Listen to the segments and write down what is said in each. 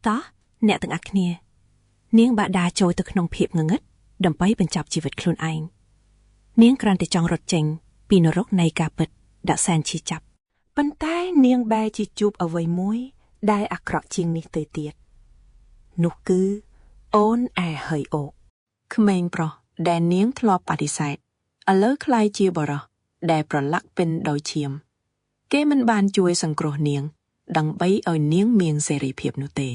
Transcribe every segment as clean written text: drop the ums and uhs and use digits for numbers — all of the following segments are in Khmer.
តោះអ្នកទាំងអស់គ្នានាងបាក់ដាចូលទៅក្នុងភាពងងឹតដើម្បីបញ្ចប់ជីវិតខ្លួនឯងនាងគ្រាន់តែចង់រត់ចេញពីនរកនៃការពិតដាក់សែនឈីចាប់ប៉ុន្តែនាងបែរជាជួបអ្វីមួយដែលអាក្រក់ជាងនេះទៅទៀតនោះគឺអូនឯហើយអូក្មេងប្រុសដែលនាងធ្លាប់បដិសេធឥឡូវក្លាយជាបរិសដែលប្រឡាក់ពិនដោយឈាមគេមិនបានជួយសង្គ្រោះនាងដើម្បីឲ្យនាងមានសេរីភាពនោះទេ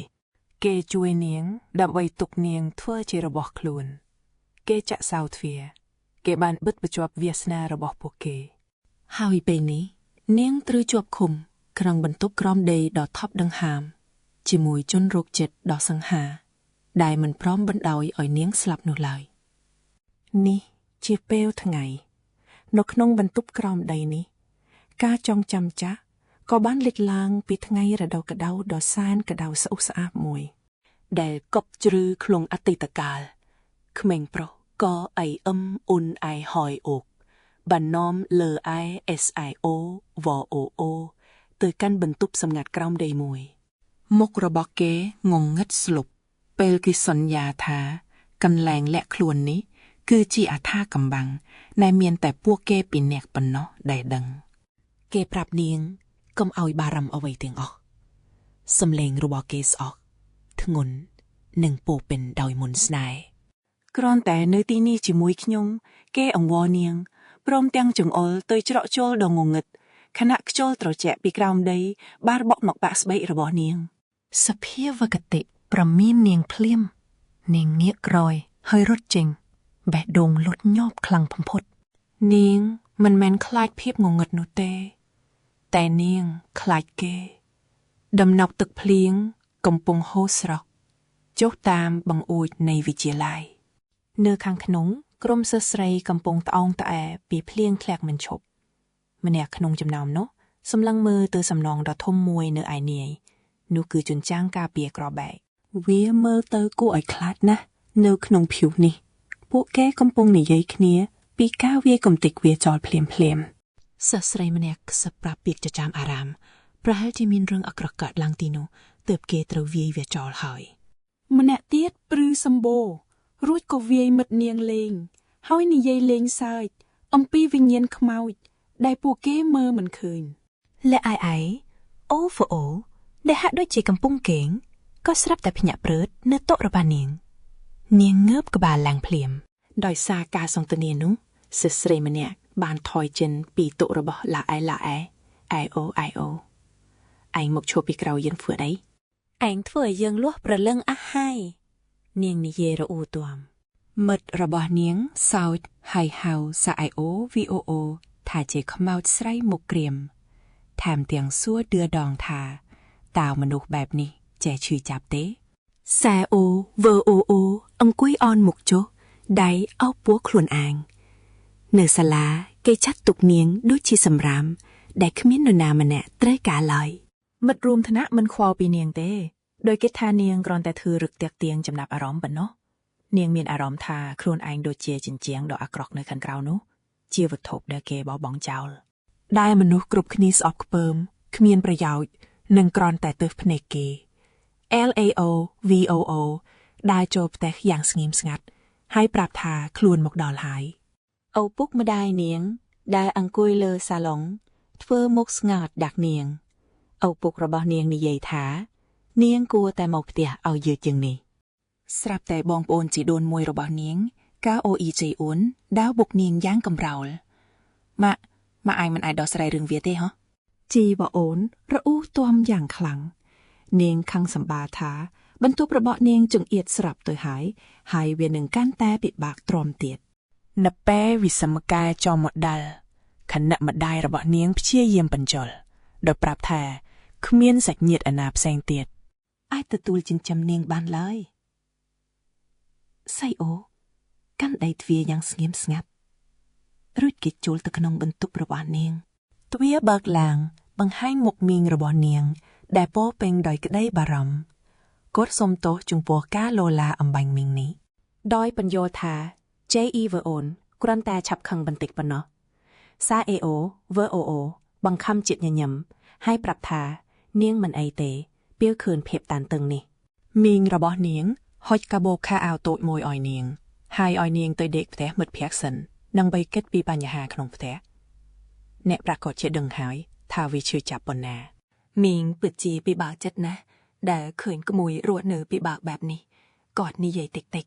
គេជួយនាងដើម្បីទុកនាងធ្វើជារបស់ខ្លួនគេចាក់សោទ្វារគេបានបិទបញ្ចប់វាសនារបស់ពួកគេហើយពេលនេះនាងត្រូវជាប់ឃុំក្នុងបន្ទប់ក្រោមដីដ៏ថប់ដង្ហើមជាមួយជនរោគចិត្តដ៏សង្ហាដែលមិនព្រមបណ្ដោយឲ្យនាងស្លាប់នោះឡើយនេះជាពេលថ្ងៃនៅក្នុងបន្ទប់ក្រោមដីនេះការចងចាំចាស់ក៏បានលេចឡើងពីថ្ងៃរដូវក្តៅដ៏សែនក្តៅស្អុះស្អាប់មួយដែលកប់ជ្រឺក្នុងអតីតកាលក្មេងប្រុសក៏អ៊ីអឹមអ៊ុនអៃហយអូកបាននាំលើអៃ SIO វអូអូទៅកាន់បន្ទប់សម្ងាត់ក្រោមដីមួយមុខរបស់គេងងឹតស្លុបពេលគេសន្យាថាកន្លែងលាក់ខ្លួននេះគឺជាអថាកំបាំងដែលមានតែពួកគេពីរនាក់ប៉ុណ្ណោះដែលដឹងគេប្រាប់នាងកុំឲ្យបារម្ភអ្វីទាំងអស់សំឡេងរបស់គេស្អកធ្ងន់និងពោពេញដោយមន្តស្នេហ៍គ្រាន់តែនៅទីនេះជាមួយខ្ញុំគេអង្វរនាងព្រមទាំងចង្អុលទៅច្រកចូលដ៏ងងឹតខណៈខ្យល់ត្រជាក់ពីក្រោមដីបានបក់មកបាក់ស្បែករបស់នាងសភាវគតិប្រមាននាងភ្លាមនាងងាកក្រោយហើយរត់ចេញបេះដូងលុតញាប់ខ្លាំងបំផុតនាងមិនមែនខ្លាចភាពងងឹតនោះទេតែនាងខ្លាចគេដំណក់ទឹកភ្លៀងកំពុងហូរស្រក់ចុះតាមបង្អួចនៃវិទ្យាល័យនៅខាងក្នុងក្រុមសិស្សស្រីកំពុងត្អូញត្អែពីភ្លៀងធ្លាក់មិនឈប់ម្នាក់ក្នុងចំណោមនោះសម្លឹងមើលទៅសំណងដ៏ធំមួយនៅឯនាយនោះគឺជញ្ចាំងការពារក្របែកវាមើលទៅគួរឲ្យខ្លាចណាស់នៅក្នុងភៀវនេះពួកគេកំពុងនិយាយគ្នាពីការវាយកំទេចវាចោលភ្លាមសិស្សស្រីម្នាក់ខ្សឹបប្រាប់ពាក្យចចាមអារ៉ាមប្រហែលជាមានរឿងអាក្រក់កើតឡើងទីនោះទើបគេត្រូវវាយវាចោលហើយម្នាក់ទៀតព្រឺសម្បូររួចក៏វាយមិត្តនាងលេងហើយនិយាយលេងសើចអំពីវិញ្ញាណខ្មោចដែលពួកគេមើលមិនឃើញและអៃអូហ្វអូដែលហាក់ដូចជាកំពុងកេងក៏ស្រាប់តែភ្ញាក់ព្រឺតនៅតុរបស់នាងងើបក្បាលឡើងភ្លាមដោយសារការសន្ទនានោះសិស្សស្រីម្នាក់បានថយចេញពីតុរបស់ឡាអៃអូឯងមកឈប់ពីក្រោយយើងធ្វើអីឯងធ្វើឲ្យយើងលាស់ប្រលឹងអះហើយនាងនិយាយរអ៊ូទាំមិត្តរបស់នាងសោចហើយហៅសាអៃអូ VOO ថាជាខ្មោចស្រីមុខក្រៀមថែមទាំងសួរដឿដងថាតើមនុស្សបែបនេះចេះឈឺចាប់ទេសាអូ VOO អង្គុយអនមុខចុះដៃអោបពោះខ្លួនឯងនៅសាលាគេចាត់ទុកនាងដូចជាសម្រាមដែលគ្មាននរណាម្នាក់ត្រូវការឡើយមិត្តរួមថ្នាក់មិនខ្វល់ពីនាងទេដោយគេថានាងគ្រាន់តែធ្វើរឹកតាក់ទាញចំណាប់អារម្មណ៍ប៉ុណ្ណោះនាងមានអារម្មណ៍ថាខ្លួនឯងដូចជាជញ្ជាំងដ៏អាក្រក់នៅខាងក្រៅនោះជាវត្ថុដែលគេបោះបង់ចោលដែលមនុស្សគ្រប់គ្នាស្អប់ខ្ពើមគ្មានប្រយោជន៍និងគ្រាន់តែទើសភ្នែកគេ LAO VOO ដែលចូលផ្ទះយ៉ាងស្ងៀមស្ងាត់ហើយប្រាប់ថាខ្លួនមកដល់ហើយឪពុកម្ដាយនាងដែលអង្គុយលើសាឡុងធ្វើមុខស្ងាត់ដាក់នាងឪពុករបស់នាងនិយាយថានាងគួរតែមកផ្ទះឲ្យយឺតជាងនេះស្រាប់តែបងប្អូនជីដូនមួយរបស់នាងកាអូអ៊ីជេអ៊ុនដាវបុកនាងយ៉ាងកំរោលម៉ាក់ឯងមិនអាចដោះស្រាយរឿងវាទេហ៎ជីវអូនរអ៊ូទាំយ៉ាងខ្លាំងនាងខឹងសម្បាថាបន្ទប់របស់នាងចង្អៀតស្រាប់ទៅហើយវានឹងកាន់តែពិបាកទ្រាំទៀតនៅពេលវិសមការចំមកដល់ខណៈម្ដាយរបស់នាងព្យាយាមបញ្ចុលដោយប្រាប់ថាគ្មានសាច់ញាតិអាណាផ្សេងទៀតអាចទទួលចិញ្ចឹមនាងបានឡើយសៃអូកាន់ដៃទ្វារយ៉ាងស្ងៀមស្ងាត់រួចគេចូលទៅក្នុងបន្ទប់របស់នាងទ្វារបើកឡើងបង្ហាញមុខមីងរបស់នាងដែលពោពេញដោយក្តីបារម្ភគាត់សុំទោសចំពោះការលោឡាអំបញ្ញមីងនេះដោយបញ្យល់ថា JEVO គ្រាន់តែឆាប់ខឹងបន្តិចប៉ុណ្ណោះសា AO VOO បង្ខំចិត្តញញឹមហើយប្រាប់ថានាងមិនអីទេពេលឃើញភាពតានតឹងនេះ មីងរបស់នាងហុចកាបូខាអាវតូចមួយឲ្យនាងហើយឲ្យនាងទៅដេកផ្ទះមិត្តភក្តិសិនដើម្បីគិតពីបញ្ហាក្នុងផ្ទះអ្នកប្រកាសជាដឹងហើយថាវាឈឺចាប់ប៉ុណ្ណាមីងពិតជាពិបាកចិត្តណាស់ដែលឃើញក្មួយរស់នៅពិបាកបែបនេះគាត់និយាយតិចតិច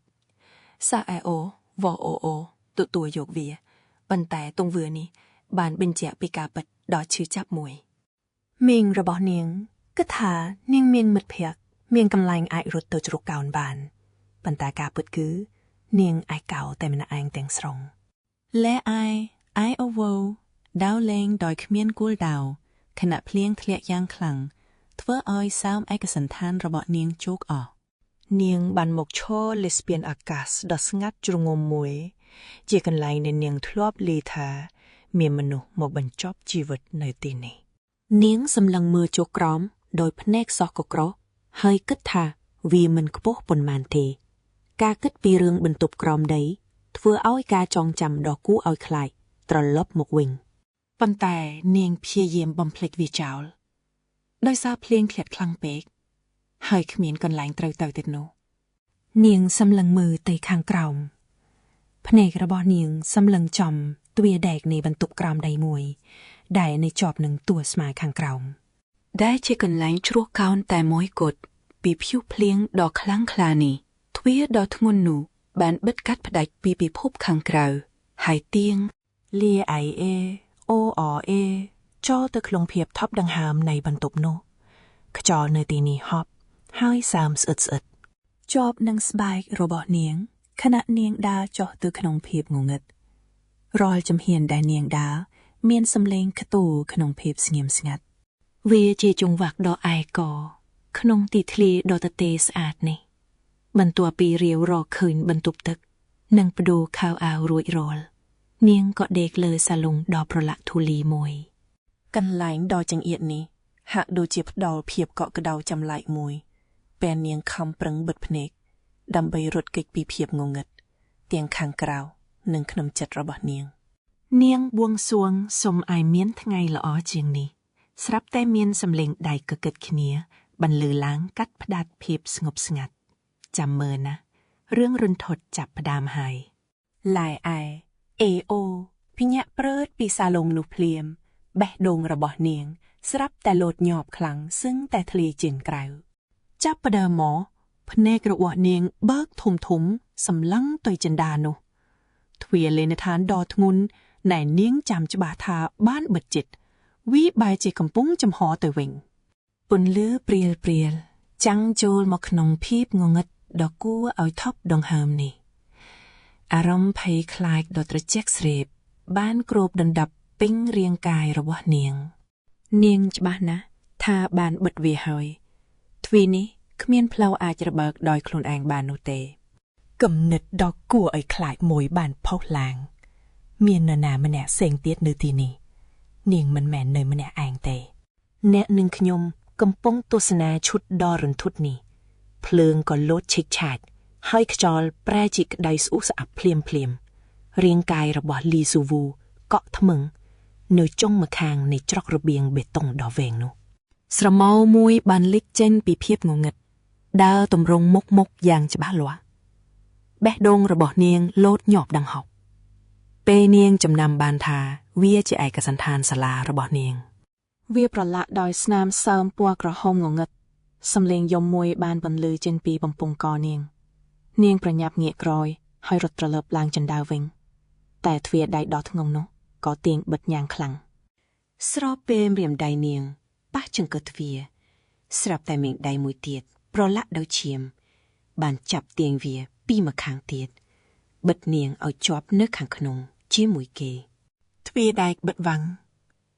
សាអែអូវ៉អូអូទទួលយកវាប៉ុន្តែទង្វើនេះបានបញ្ជាក់ពីការពិតដ៏ឈឺចាប់មួយមីងរបស់នាងគិតថានាងមានមិត្តភក្តិមានកន្លែងអាចរត់ទៅជ្រកកោនបានប៉ុន្តែការពិតគឺនាងឯកោតែម្នាក់ឯងទាំងស្រុងและไอโอโวดาวเลงដោយគ្មានគោលដៅខណៈភ្លៀងធ្លាក់យ៉ាងខ្លាំងធ្វើឲ្យសើមឯកសណ្ឋានរបស់នាងជោកអស់នាងបានមកឈរលើស្ពានអាកាសដ៏ស្ងាត់ជ្រងំមួយជាកន្លែងដែលនាងធ្លាប់ឮថាមានមនុស្សមកបញ្ចប់ជីវិតនៅទីនេះនាងសម្លឹងមើលចុះក្រោមដោយភ្នែកសោះកក្រោះហើយគិតថាវាមិនខ្ពស់ប៉ុន្មានទេការគិតពីរឿងបន្ទប់ក្រោមដីធ្វើឲ្យការចងចាំដ៏គួរឲ្យខ្លាចត្រឡប់មកវិញប៉ុន្តែនាងព្យាយាមបំភ្លេចវាចោលដោយសារភ្លៀងធ្លាក់ខ្លាំងពេកហើយគ្មានកន្លែងត្រូវទៅទៀតនោះនាងសម្លឹងមើលទៅខាងក្រោមភ្នែករបស់នាងសម្លឹងចំទ្វារដែកនៃបន្ទប់ក្រោមដីមួយដែលនៅជាប់នឹងទួលស្មាខាងក្រោមដែលជាកន្លែងជ្រោះកោនតែមួយគត់ពីព្យុះភ្លៀងដ៏ខ្លាំងក្លានេះទ្វារដ៏ធ្ងន់នោះបានបិទកាត់ផ្ដាច់ពីពិភពខាងក្រៅហើយទៀងលាអៃអេអូអអេចូលទៅក្នុងភាពថប់ដង្ហើមនៃបន្ទប់នោះខ្យល់នៅទីនេះហប់ហើយសើមស្អិតស្អិតជាប់នឹងស្បែករបស់នាងខណៈនាងដើរចុះទៅក្នុងភាពងងឹតរាល់ជំហានដែលនាងដើរមានសំឡេងខ្ទរក្នុងភាពស្ងៀមស្ងាត់វាជាចង្វាក់ដ៏ឯកក្នុងទីធ្លាដ៏ទទេស្អាតនេះបន្ទាប់ពីរាវរកឃើញបន្ទប់ទឹកនិងបដូរខោអាវរួចរាល់នាងក៏ដេកលើសាឡុងដ៏ប្រឡាក់ធូលីមួយកន្លែងដ៏ចង្អៀតនេះហាក់ដូចជាផ្ដល់ភាពកក់ក្ដៅចម្លែកមួយពេលនាងខំប្រឹងបិទភ្នែកដើម្បីរត់គេចពីភាពងងឹតទាំងខាងក្រៅនិងក្នុងចិត្តរបស់នាងបួងសួងសុំឲ្យមានថ្ងៃល្អជាងនេះស្រាប់តែមានសំឡេងដៃកកិតគ្នាបន្លឺឡើងកាត់ផ្ដាច់ភាពស្ងប់ស្ងាត់ចាំមើលណារឿងរន្ធត់ចាប់ផ្ដើមហើយឡាយអែអេអូភ្ញាក់ព្រើតពីសាឡុងនោះភ្លាមបេះដូងរបស់នាងស្រាប់តែលោតញាប់ខ្លាំងសឹងតែធ្លាជាងក្រៅចាប់ផ្ដើមមកភ្នែករបស់នាងបើកធំធំសម្លឹងទៅចិន្តានោះទ្វារលេនឋានដ៏ធ្ងន់ណែនាងចាំច្បាស់ថាបានបិទជិតវាបែរជាកំពុងចំហទៅវិញពន្លឺព្រាលចាំងចូលមកក្នុងភាពងងឹតដ៏គួរឲ្យថប់ដង្ហើមនេះអារម្មណ៍ភ័យខ្លាចដ៏ត្រជាក់ស្រេបបានគ្របដណ្ដប់ពេញរាងកាយរបស់នាងច្បាស់ណាស់ថាបានបិទវាហើយទ្វារនេះគ្មានផ្លូវអាចរបើកដោយខ្លួនឯងបាននោះទេគំនិតដ៏គួរឲ្យខ្លាចមួយបានផុសឡើងមាននរណាម្នាក់ផ្សេងទៀតនៅទីនេះនាងមិនមែននៅម្នាក់ឯងទេអ្នកនឹងខ្ញុំកំពុងទស្សនាឈុតដ៏រន្ធត់នេះភ្លើងក៏លោតឆេកឆាចហើយខ្យល់ប្រែជាក្តៅស្អុះស្អាប់ភ្លាមរាងកាយរបស់លីស៊ូវូកក់ថ្មឹងនៅចុងម្ខាងនៃច្រករបៀងបេតុងដ៏វែងនោះស្រមោលមួយបានលេចចេញពីភាពងងឹតដើរទម្រង់មុខយ៉ាងច្បាស់លាស់បេះដូងរបស់នាងលោតញាប់ដង្ហប់ពេលនាងចំណាំបានថាវាជាឯកសណ្ឋានសាលារបស់នាងវាប្រឡាក់ដោយស្នាមសើមពណ៌ក្រហមងងឹតសំឡេងយំមួយបានបន្លឺចេញពីបំពង់កនាងប្រញាប់ងាកក្រោយហើយរត់ត្រឡប់ឡើងជណ្ដើរវិញតែទ្វារដែកដ៏ធ្ងន់នោះក៏ទាញបិទយ៉ាងខ្លាំងស្របពេលម្រាមដៃនាងប៉ះចង្កឹះទ្វារស្រាប់តែមេងដៃមួយទៀតប្រឡាក់ដោយឈាមបានចាប់ទាញវាពីម្ខាងទៀតបិទនាងឲ្យជាប់នៅខាងក្នុងជាមួយគេទ្វារដែកបិទវាំង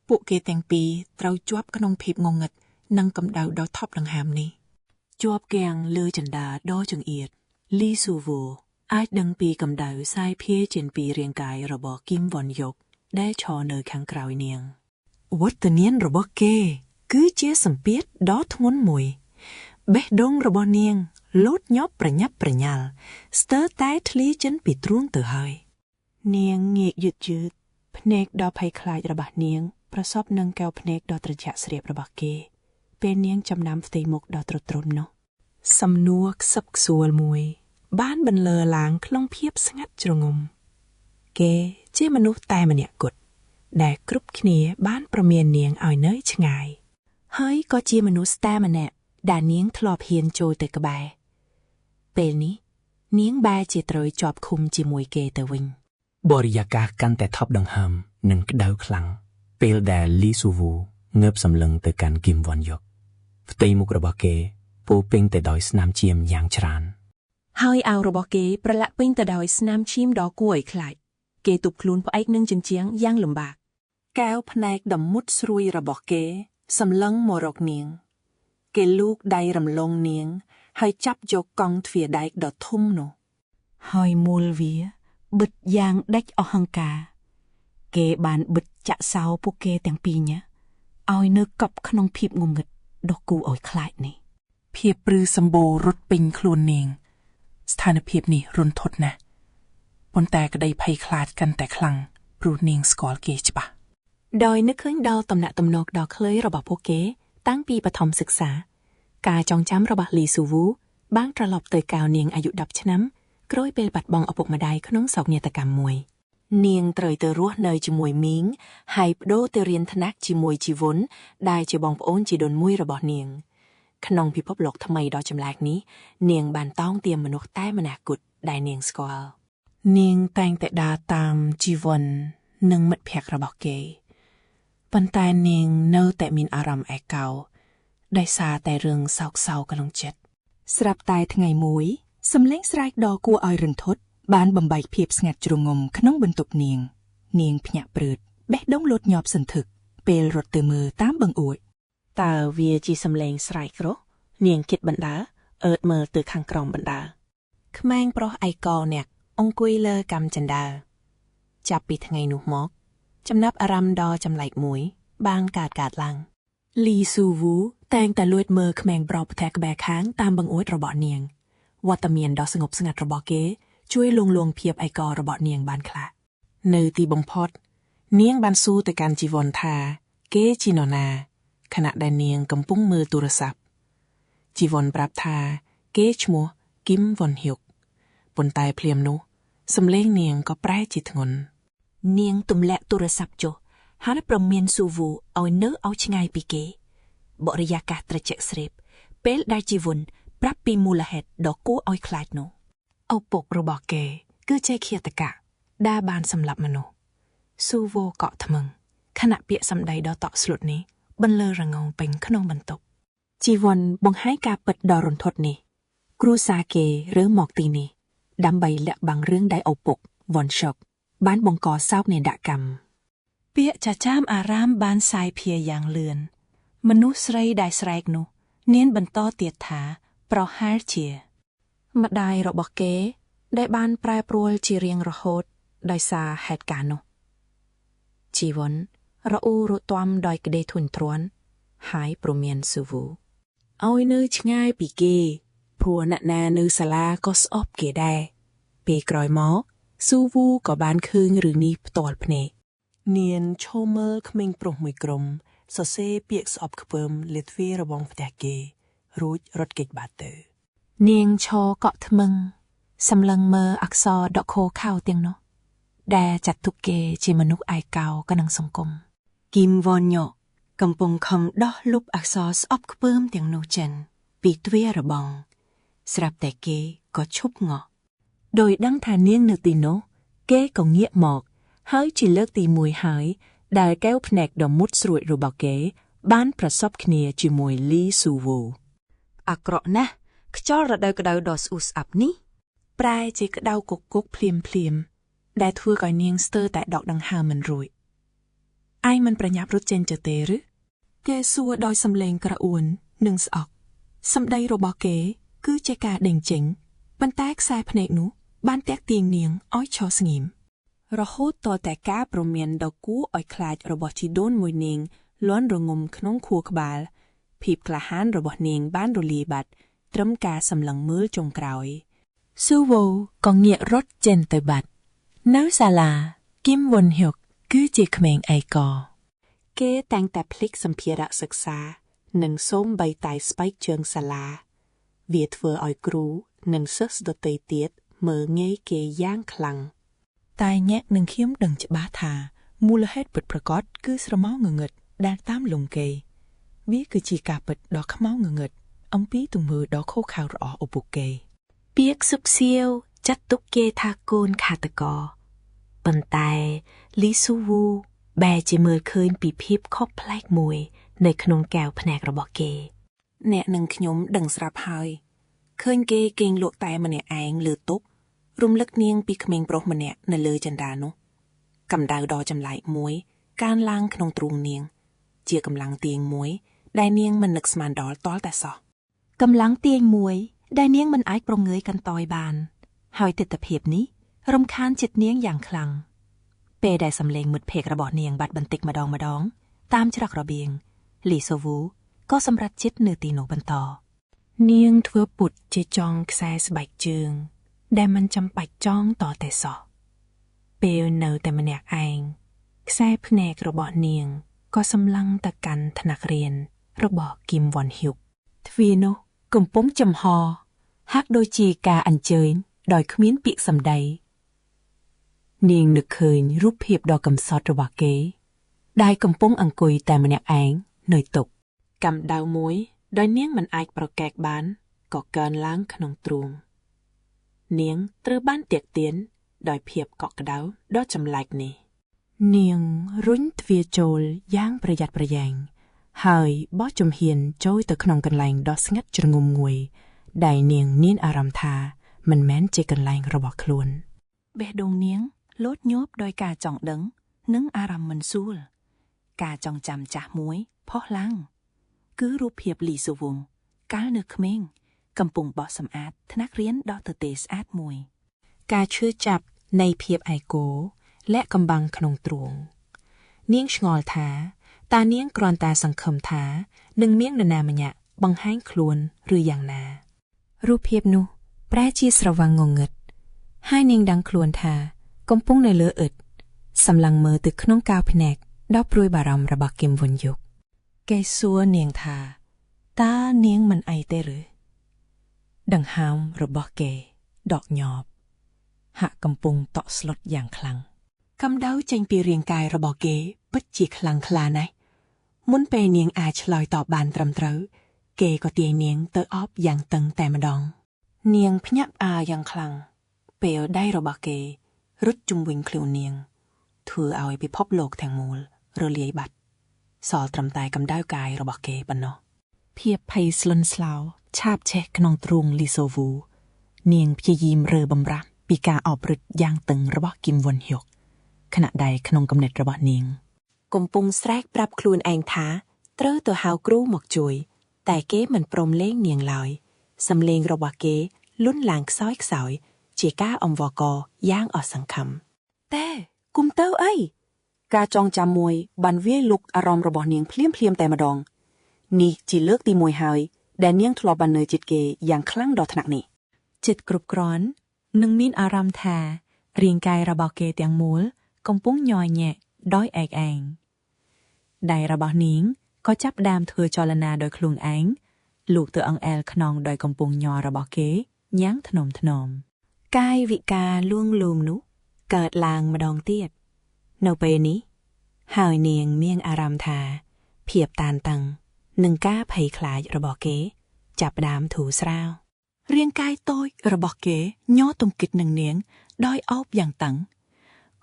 ពួកគេទាំងពីរត្រូវជាប់ក្នុងភាពងងឹតនិងកម្ដៅដ៏ថប់ដង្ហើមនេះជាប់គាំងលើចន្ទាដ៏ចង្អៀតលីស៊ូវូអាចដឹងពីកម្ដៅសាយភាយចេញពីរាងកាយរបស់គីមវ៉ុនយុកដែលឈរនៅខាងក្រោយនាងវត្តមានរបស់គេគឺជាសម្ពាធដ៏ធ្ងន់មួយបេះដូងរបស់នាងលោតញាប់ប្រញាប់ប្រញាល់ស្ទើរតែធ្លាចេញពីទ្រូងទៅហើយនាងងាកយឺតភ្នែកដ៏ភ័យខ្លាចរបស់នាងប្រសពនឹងកែវភ្នែកដ៏ត្រជាក់ស្រៀបរបស់គេពេលនាងចំណាំផ្ទៃមុខដ៏ទ្រុឌទ្រន់នោះ សំណួរខ្សឹបខ្សួលមួយបានបន្លឺឡើងក្នុងភាពស្ងាត់ជ្រងំគេជាមនុស្សតែម្នាក់គត់ដែលគ្រប់គ្នាបានប្រមាននាងឲ្យនៅឆ្ងាយហើយក៏ជាមនុស្សតែម្នាក់ដែលនាងធ្លាប់ហ៊ានចូលទៅក្បែរពេលនេះនាងបែរជាត្រូវជាប់ឃុំជាមួយគេទៅវិញបរិយាកាសកាន់តែថប់ដង្ហើមនិងក្តៅខ្លាំងពេលដែលលីស៊ូវូងើបសម្លឹងទៅកាន់គីមវ៉ាន់យុកផ្ទៃមុខរបស់គេពោពេញទៅដោយស្នាមឈាមយ៉ាងច្រើនហើយអាវរបស់គេប្រឡាក់ពេញទៅដោយស្នាមឈាមដ៏គួរឲ្យខ្លាចគេទប់ខ្លួនផ្អែកនឹងជញ្ជាំងយ៉ាងលំបាកកែវភ្នែកដ៏មុតស្រួយរបស់គេសម្លឹងមករកនាងគេលូកដៃរំលងនាងហើយចាប់យកកង់ទ្វារដែកដ៏ធំនោះហើយមូលវាបិទយ៉ាងដាច់អស់ហង្ការគេបានបិទចាក់សោពួកគេទាំងពីរញ៉ាឲ្យនៅកប់ក្នុងភាពងងឹតដ៏គួរឲ្យខ្លាចនេះភាពព្រឺសម្បូររត់ពេញខ្លួននាងស្ថានភាពនេះរន្ធត់ណាស់ប៉ុន្តែក្តីភ័យខ្លាចកាន់តែខ្លាំងព្រោះនាងស្គាល់គេច្បាស់ដោយនឹកឃើញដល់តំណែងទំនងដ៏ខ្លីរបស់ពួកគេតាំងពីបឋមសិក្សាការចងចាំរបស់លីស៊ូវូបានត្រឡប់ទៅកៅនាងអាយុ10ឆ្នាំក្រោយពេលបាត់បង់ឪពុកម្ដាយក្នុងសោកនាដកម្មមួយនាងត្រូវទៅរស់នៅជាមួយមីងហើយបដូរទៅរៀនថ្នាក់ជាមួយជីវុនដែលជាបងប្អូនជីដូនមួយរបស់នាងក្នុងពិភពលោកថ្មីដ៏ចម្លែកនេះនាងបានតោងទាមមនុស្សតែម្នាក់គត់ដែលនាងស្គាល់នាងតែងតែដើរតាមជីវុននិងមិត្តភក្តិរបស់គេប៉ុន្តែនាងនៅតែមានអារម្មណ៍ឯកោដោយសារតែរឿងសោកសៅក្នុងចិត្តស្រាប់តែថ្ងៃមួយសំឡេងស្រែកដ៏គួរឲ្យរន្ធត់បានបំបែកភាពស្ងាត់ជ្រងំក្នុងបន្ទប់នាងភ្ញាក់ព្រឺតបេះដូងលោតញាប់សន្ធឹកពេលរត់ទៅមើលតាមបង្អួចតើវាជាសំឡេងស្រែកគ្រោះនាងគិតបណ្ដើអើតមើលទៅខាងក្រោមបណ្ដើក្មេងប្រុសឯកោអ្នកអង្គុយលើកាំចន្ទើចាប់ពីថ្ងៃនោះមកចំណាប់អារម្មណ៍ដ៏ចម្លែកមួយបានកើតឡើងលីស៊ូវូតែងតែលួចមើលក្មេងប្រុសផ្ទះក្បែរខាងតាមបង្អួចរបស់នាងវត្តមានដ៏ស្ងប់ស្ងាត់របស់គេជួយលួងលោមភាពឯកោរបស់នាងបានខ្លះនៅទីបំផុតនាងបានសួរទៅកាន់ជីវុនថាគេជានរណាខណៈដែលនាងកំពុងមើលទូរស័ព្ទជីវុនប្រាប់ថាគេឈ្មោះគីមវ៉ុនហ៊ុកប៉ុន្តែភ្លាមនោះសំឡេងនាងក៏ប្រែជាធ្ងន់នាងទម្លាក់ទូរស័ព្ទចុះហើយប្រមានស៊ូវូឲ្យនៅឲ្យឆ្ងាយពីគេបរិយាកាសត្រជាក់ស្រេបពេលដែលជីវុនប្រាប់ពីមូលហេតុដ៏គួរឲ្យខ្លាចនោះឪពុករបស់គេគឺជាឃាតកៈដែលបានសម្លាប់មនុស្សស៊ូវូកក់ថ្មឹងខណៈពាក្យសម្ដីដ៏តក់ស្លុតនេះបន្លឺរងងពេញក្នុងបន្ទប់ជីវ័នបង្ហាញការពិតដ៏រន្ធត់នេះគ្រួសារគេរើមកទីនេះដើម្បីលាក់បាំងរឿងដែលឪពុកវ៉ុនសុកបានបង្កសោកនាដកម្មពាក្យចាចាមអារាមបានសាយភាយយ៉ាងលឿនមនុស្សស្រីដែលស្រែកនោះនាងបន្តទៀតថាប្រហែលជាម្ដាយរបស់គេដែលបានប្រែប្រួលជារៀងរហូតដោយសារហេតុការណ៍នោះជីវ័នរអ៊ូរទាំដោយក្តីធុញទ្រាន់ហើយព្រមានស៊ូវូឲ្យនៅឆ្ងាយពីគេព្រោះអ្នកណានៅសាលាក៏ស្អប់គេដែរពេលក្រោយមកស៊ូវូក៏បានឃើញរឿងនេះផ្ទាល់ភ្នែកនាងឈោមើលក្មេងប្រុសមួយក្រុមសរសេរពាក្យស្អប់ខ្ពើមលើទ្វាររបងផ្ទះគេរួចរត់គេចបាត់ទៅនាងឈរកក់ថ្មឹងសម្លឹងមើលអក្សរដកខោខៅទាំងនោះដែលចាត់ទុកគេជាមនុស្សឯកោក្នុងសង្គមគីមវ៉ុនញ៉ូកំពុងខំដោះលុបអក្សរស្អប់ខ្ពើមទាំងនោះចេញពីទ្វាររបងស្រាប់តែគេក៏ឈប់ងក់ដោយដឹងថានាងនៅទីនោះគេក៏ងាកមកហើយជាលើកទី1ហើយដែលកែវភ្នែកដ៏មុតស្រួចរបស់គេបានប្រសពគ្នាជាមួយលីស៊ូវូអាក្រក់ណាស់ខ្យល់រដូវក្តៅដ៏ស្អ៊ូស្អាប់នេះប្រែជាក្តៅគគុកភ្លាមដែលធ្វើឲ្យនាងស្ទើរតែដកដង្ហើមមិនរួចឯងមិនប្រញាប់រត់ចេញទៅទេឬគេសួរដោយសំឡេងក្រអួននិងស្អកសម្ដីរបស់គេគឺជាការដេញចេញប៉ុន្តែខ្សែភ្នែកនោះបានទាក់ទាញនាងឲ្យឈរស្ងៀមរហូតតតែការប្រមានដ៏គួរឲ្យខ្លាចរបស់ជីដូនមួយនាងលាន់រងំក្នុងខួរក្បាលភាពក្លាហានរបស់នាងបានរលាយបាត់ត្រឹមការសម្លឹងមើលចុងក្រោយស៊ូវូក៏ងាករត់ចេញទៅបាត់នៅសាលាគីមវ៉ុនហ៊ុកគឺជាក្មេងឯកោគេតែងតែភ្លេចសម្ភារៈសិក្សានិងសូម្បីតែស្បែកជើងសាលា វាធ្វើឲ្យគ្រូនិងសិស្សដទៃទៀតមើលងាយគេយ៉ាងខ្លាំងតែញាក់នឹងខៀមដឹងច្បាស់ថាមូលហេតុពិតប្រាកដគឺស្រមោលងងឹតដែលតាមលំគេវាគឺជាការពិតដ៏ខ្មៅងងឹតអំពីទង្វើដ៏ខុសខើរបស់ឪពុកគេពាក្យសុបសៀវចាត់ទុកគេថាកូនឃាតករប៉ុន្តែលីស៊ូវូបែរជាមើលឃើញពីភាពខុសប្លែកមួយនៅក្នុងកែវភ្នែករបស់គេអ្នកនិងខ្ញុំដឹងស្រាប់ហើយឃើញគេកេងលក់តែម្នាក់ឯងលើតុរំលឹកនាងពីក្មេងប្រុសម្នាក់នៅលើចន្ទានោះកម្ដៅដ៏ចម្លែកមួយកើនឡើងក្នុងទ្រូងនាងជាកម្លាំងទាញមួយដែលនាងមិននឹកស្មានដល់ទាល់តែសោះកម្លាំងទាញមួយដែលនាងមិនអាចប្រងើយកន្តើយបានហើយទិដ្ឋភាពនេះរំខានចិត្តនាងយ៉ាងខ្លាំងពេលដែលសំឡេងមិត្តភ័ក្តិរបស់នាងបាត់បន្តិចម្ដងតាមច្រករបៀងលីសូវូក៏សម្រេចចិត្តនៅទីនោះបន្តនាងធ្វើពុតជាចងខ្សែស្បែកជើងដែលមិនចាំបាច់ចងតតែសោះពេលនៅតែម្នាក់ឯងខ្សែភ្នែករបស់នាងក៏សម្លឹងទៅកាន់ថ្នាក់រៀនរបស់គីមវ៉ាន់ហ៊ុកទ្វារនោះកំពុងចំហហាក់ដូចជាការអញ្ជើញដោយគ្មានពាក្យសម្ដីនាងនឹកឃើញរូបភាពដ៏កំសត់របស់គេដែលកំពុងអង្គុយតែម្នាក់ឯងនៅតុកម្ដៅមួយដោយនាងមិនអាចប្រកែកបានក៏កើនឡើងក្នុងទ្រូងនាងត្រូវបានទាក់ទាញដោយភាពកក់ក្ដៅដ៏ចម្លែកនេះនាងរុញទ្វារចូលយ៉ាងប្រយ័ត្នប្រយែងហើយបោះជំហានចូលទៅក្នុងកន្លែងដ៏ស្ងាត់ជ្រងំមួយដែលនាងមានអារម្មណ៍ថាមិនមែនជាកន្លែងរបស់ខ្លួនបេះដូងនាងលោតញាប់ដោយការចង់ដឹងនិងអារម្មណ៍មិនស្រួលការចងចាំចាស់មួយផុសឡើងគឺរូបភាពលីស៊ូវូកាលនៅក្មេងកំពុងបោះសម្អាតថ្នាក់រៀនដ៏ទទេស្អាតមួយការឈឺចាប់នៃភាពឯកោและកំបាំងក្នុងទ្រូងនាងឆ្ងល់ថាតើនាងគ្រាន់តែសង្ឃឹមថានឹងមាននរណាម្នាក់បង្ហាញខ្លួនឬយ៉ាងណារូបភាពនោះប្រែជាស្រវាំងងងឹតហើយនាងដឹងខ្លួនថាកំពុងនៅលើឥដ្ឋសម្លឹងមើលទៅក្នុងកែវភ្នែកដ៏ព្រួយបារម្ភរបស់គីមវ៉ុនយុកគេសួរនាងថាតើនាងមិនអីទេឬដង្ហើមរបស់គេដកញប់ហាក់កំពុងតក់ស្លុតយ៉ាងខ្លាំងកម្ដៅចេញពីរាងកាយរបស់គេពិតជាខ្លាំងក្លាណាស់មុនពេលនាងអាចឆ្លើយតបបានត្រឹមត្រូវគេក៏ទាញនាងទៅអបយ៉ាងតឹងតែម្ដងនាងភ្ញាក់ផ្អើលយ៉ាងខ្លាំងពេលដៃរបស់គេរត់ជុំវិញខ្លួននាងធ្វើឲ្យពិភពលោកទាំងមូលរលាយបាត់សល់ត្រឹមតែកម្ដៅកាយរបស់គេប៉ុណ្ណោះភាពភ័យស្លន់ស្លោឆាបឆេះក្នុងទ្រូងលីសូវូនាងព្យាយាមរើបំរាស់ពីការអបរឹតយ៉ាងតឹងរបស់គីមវ៉ុនហ៊ុកខណៈដែលក្នុងគំនិតរបស់នាងកំពុងស្រែកប្រាប់ខ្លួនឯងថាត្រូវទៅហៅគ្រូមកជួយតែគេមិនព្រមលេងនាងឡើយសំឡេងរបស់គេលុនឡើងខ្សោយជាការអង្វរករយ៉ាងអស់សង្ឃឹមតែគុំទៅអីការចងចាំមួយបានវាយលុកអារម្មណ៍របស់នាងភ្លាមតែម្ដងនេះជាលើកទី1ហើយដែលនាងធ្លាប់បាននៅជិតគេយ៉ាងខ្លាំងដល់ថ្នាក់នេះចិត្តគ្រប់គ្រាន់នឹងមានអារម្មណ៍ថារាងកាយរបស់គេទាំងមូលកំពុងញ័រញាក់ដោយឯកឯងដៃរបស់នាងក៏ចាប់ផ្ដើមធ្វើចលនាដោយខ្លួនឯងលូកទៅអង្អែលខ្នងដោយកំពុងញ័ររបស់គេយ៉ាងថ្នមកាយវិការលួងលោមនោះកើតឡើងម្ដងទៀតនៅពេលនេះហើយនាងមានអារម្មណ៍ថាភាពតានតឹងនិងការភ័យខ្លាចរបស់គេចាប់ផ្ដើមធូរស្រាលរាងកាយតូចរបស់គេញ័រទង្គិចនឹងនាងដោយអោបយ៉ាងតឹង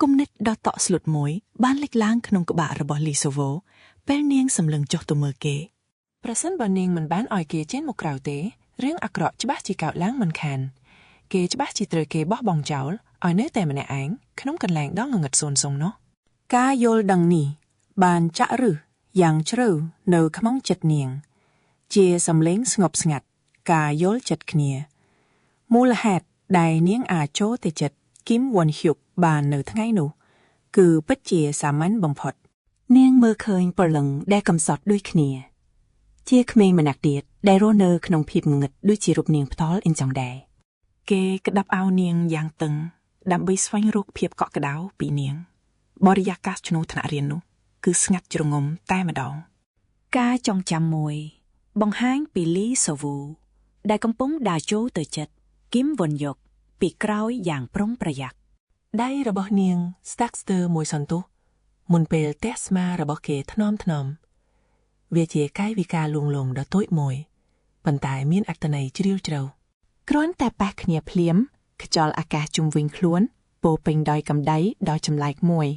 គំនិតដ៏តក់ស្លុតមួយបានលេចឡើងក្នុងក្បាលរបស់លីសូវូពេលនាងសម្លឹងចុះទៅមើលគេប្រសិនបើនាងមិនបានឲ្យគេចេញមកក្រៅទេរឿងអាក្រក់ច្បាស់ជាកើតឡើងមិនខានគេច្បាស់ជាត្រូវគេបោះបង់ចោលឲ្យនៅតែម្នាក់ឯងក្នុងកន្លែងដ៏ងងឹតសូន្យៗនោះការយល់ដឹងនេះបានចាក់ឫសយ៉ាងជ្រៅនៅក្នុងចិត្តនាងជាសំឡេងស្ងប់ស្ងាត់ការយល់ចិត្តគ្នាមូលហេតុដែលនាងអាចចូលទៅចិត្តគីមវ៉ុនហ៊ុកបាននៅថ្ងៃនោះគឺពិតជាសាមញ្ញបំផុតនាងមើលឃើញព្រលឹងដែលកំសត់ដូចគ្នាជាក្មេងម្នាក់ទៀតដែលរស់នៅក្នុងភាពងងឹតដូចជារូបនាងផ្ទាល់អ៊ីនចង់ដែរគេក្តាប់អោនាងយ៉ាងតឹងដើម្បីស្វែងរកភាពកក់ក្ដៅពីនាងបរិយាកាសឆ្នូរថ្នាក់រៀននោះគឺស្ងាត់ជ្រងំតែម្ដងការចងចាំមួយបង្ហាញពីលីសូវូ ដែលកំពុងដើរចូលទៅជិតគីមវ៉ុនយុកពីក្រោយយ៉ាងប្រុងប្រយ័ត្នដៃរបស់នាងស្តាក់ស្ទើមួយសន្ទុះមុនពេលទះស្មារបស់គេថ្នមវាជាកាយវិការលួងលោមដ៏តូចមួយប៉ុន្តែមានអត្ថន័យជ្រាលជ្រៅគ្រាន់តែប៉ះគ្នាភ្លាមខ្យល់អាកាសជុំវិញខ្លួនពោពេញដោយកម្ដៅដ៏ចម្លែកមួយ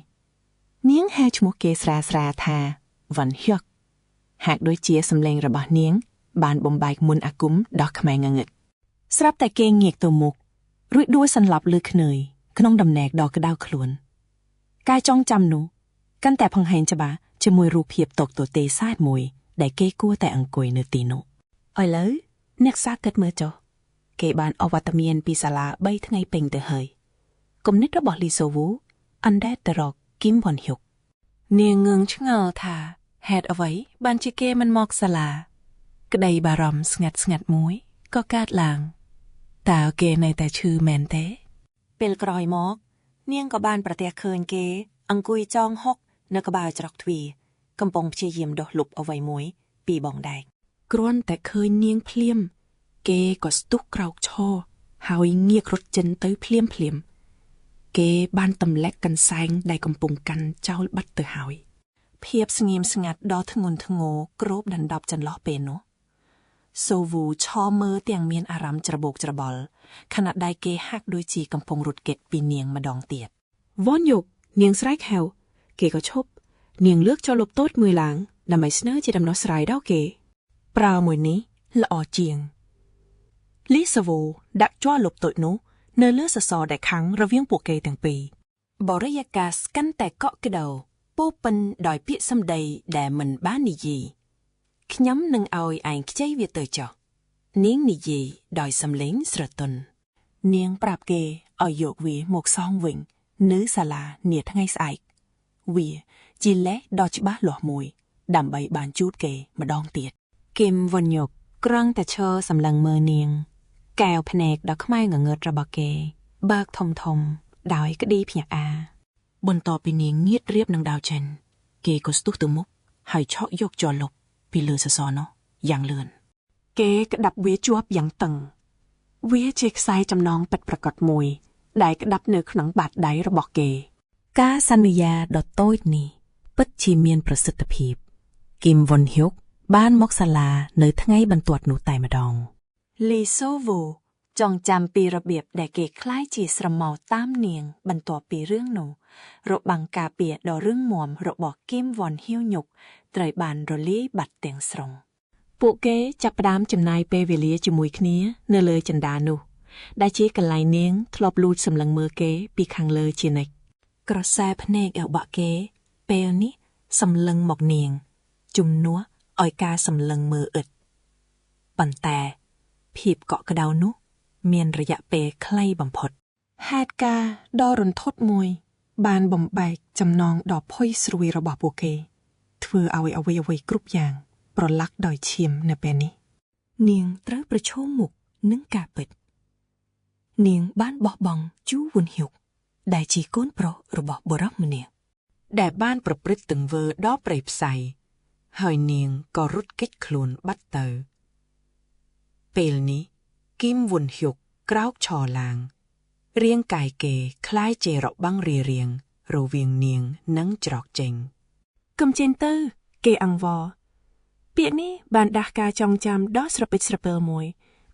នាងហៅឈ្មោះគេស្រាលថាវ៉ាន់ហ៊ុកហាក់ដូចជាសម្លេងរបស់នាងបានបំបែកមុនអាគមដ៏ខ្មៅងងឹតស្រាប់តែគេងាកទៅមុខរួចដួលសន្លប់លើខ្នើយក្នុងដំណេកដ៏ក្តៅខ្លួនការចងចាំនោះកាន់តែបង្ហាញច្បាស់ជាមួយរូបភាពតូចតូចសាទមួយដែលគេគួរតែអង្គុយនៅទីនោះឥឡូវអ្នកសាគិតមើលចុះគេបានអវត្តមានពីសាលា3ថ្ងៃពេញទៅហើយគំនិតរបស់លីសូវូអណ្ដែតទៅរកគីមវ៉ុនហ៊ុកនាងងឿងឆ្ងល់ថាហេតុអ្វីបានជាគេមិនមកសាលាក្តីបារម្ភស្ងាត់មួយក៏កើតឡើងតើគេនៅតែឈឺមែនទេពេលក្រោយមកនាងក៏បានប្រទះឃើញគេអង្គុយចងហុកនៅក្បាលច្រកទ្វារកំពុងព្យាយាមដុសលុបអ្វីមួយពីបងដែកគ្រាន់តែឃើញនាងភ្លាមគេក៏ស្ទុះក្រោកឈរហើយងាករត់ចិនទៅភ្លាមគេបានទម្លាក់កន្សែងដែលកំពុងកាន់ចោលបាត់ទៅហើយភាពស្ងៀមស្ងាត់ដ៏ធ្ងន់ធ្ងរគ្របដណ្ដប់ចន្លោះពេលនោះសូវូឈរមើលទាំងមានអារម្មណ៍ច្របូកច្របល់ខណៈដែលគេហាក់ដូចជាកំពុងរត់គេចពីនាងម្ដងទៀតវ៉ុនយុកនាងស្រែកហៅគេក៏ឈប់នាងលើកចុះលុបតូចមួយឡើងដើម្បីស្នើជាដំណោះស្រាយដល់គេប្រើមួយនេះល្អជាងលីសាវូដាក់ជាប់លុបតូចនោះនៅលើសសរដែលខាំងរវាងពួកគេទាំងពីរបរិយាកាសកាន់តែកក់ក្ដៅពោពេញដោយពាក្យសម្ដីដែលមិនបាននិយាយខ្ញុំនឹងឲ្យឯងខ្ចីវាទៅចុះនាងនិយាយដោយសំឡេងស្រទន់នាងប្រាប់គេឲ្យយកវាមកសងវិញនៅសាលានាថ្ងៃស្អែកវាជាលេសដ៏ច្បាស់លាស់មួយដើម្បីបានជួបគេម្ដងទៀតគីមវ៉ុនយុកក្រឹងតែឈរសម្លឹងមើលនាងកែវភ្នែកដ៏ខ្មៅងងឹតរបស់គេបើកធំដោយក្តីភ្ញាក់បន្ទាប់ពីនាងងៀតរៀបនឹងដាវចិនគេក៏ស្ទុះទៅមុខហើយឆក់យកជាប់លុបពីលើសសរនោះយ៉ាងលឿនគេក្តាប់វាជាប់យ៉ាងតឹងវាជាខ្សែចំណងពិតប្រាកដមួយដែលក្តាប់នៅក្នុងបាតដៃរបស់គេការសន្យាដ៏តូចនេះពិតជាមានប្រសិទ្ធភាពគីមវ៉ុនហ៊ុកបានមកសាលានៅថ្ងៃបន្ទាប់នោះតែម្ដងលីសូវូចងចាំពីរបៀបដែលគេคล้ายជាស្រមោលតាមនាងបន្ទាប់ពីរឿងនោះរបាំងការពារដ៏រឹងមាំរបស់គីមវ៉ុនហ៊ុញុកត្រូវបានរលាយបាត់ទាំងស្រុងពួកគេចាប់ផ្ដើមចំណាយពេលវេលាជាមួយគ្នានៅលើចន្ទានោះដែលជាកន្លែងនាងធ្លាប់លូតសម្លឹងមើលគេពីខាងលើជានិច្ចក្រសែភ្នែករបស់គេពេលនេះសម្លឹងមកនាងជំនួសឲ្យការសម្លឹងមើលឥតប៉ុន្តែភាពកក់ក្ដៅនោះមានរយៈពេលខ្លីបំផុតហេតុការណ៍ដ៏រន្ធត់មួយបានបំបែកចំណងដ៏ផុយស្រួយរបស់ពួកគេធ្វើឲ្យអ្វីៗគ្រប់យ៉ាងប្រឡាក់ដោយឈាមនៅពេលនេះនាងត្រូវប្រឈមមុខនឹងការពិតនាងបានបោះបង់ជូវុនហ៊ុកដែលជាកូនប្រុសរបស់បុរសម្នាក់ដែលបានប្រព្រឹត្តទង្វើដ៏ព្រៃផ្សៃហើយនាងក៏រត់គេចខ្លួនបាត់ទៅពេលនេះគីមវ៉ុនហ៊ុកក្រោកឈរឡើងរាងកាយគេคล้ายជារបាំងរារៀងរវាងនាងនិងច្រកចេញកុំចេញទៅគេអង្វរពាក្យនេះបានដាស់ការចងចាំដ៏ស្រពិចស្រពិលមួយ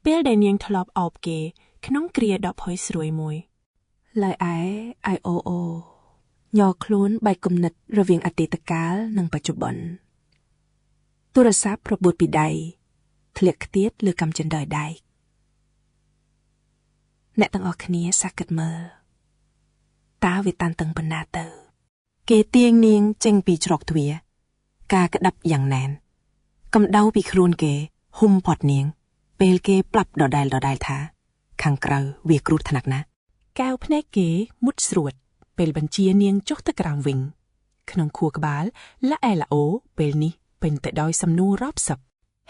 ពេលដែលនាងធ្លាប់អោបគេក្នុងគ្រាដ៏ផុយស្រួយមួយឡើយឯអូញ័រខ្លួនបែកគំនិតរវាងអតីតកាលនិងបច្ចុប្បន្នទូរស័ព្ទរបួតពីដៃធ្លាក់ខ្ទាតលើកាំចិនដោយដៃអ្នកទាំងអស់គ្នាសាកគិតមើលតើវាតានតឹងប៉ុណ្ណាទៅគេទាញនាងចេញពីច្រកទ្វារការក្តាប់យ៉ាងណែនកំដៅពីខ្លួនគេហុំផាត់នាងពេលគេប្រាប់ដដែលថាខាងក្រៅវាគ្រោះថ្នាក់ណាស់កែវភ្នែកគេមុតស្រួតពេលបញ្ជានាងចុះទៅក្រោមវិញក្នុងខួរក្បាលឡាអែឡាអូពេលនេះពេញទៅដោយសំណួររាប់សិប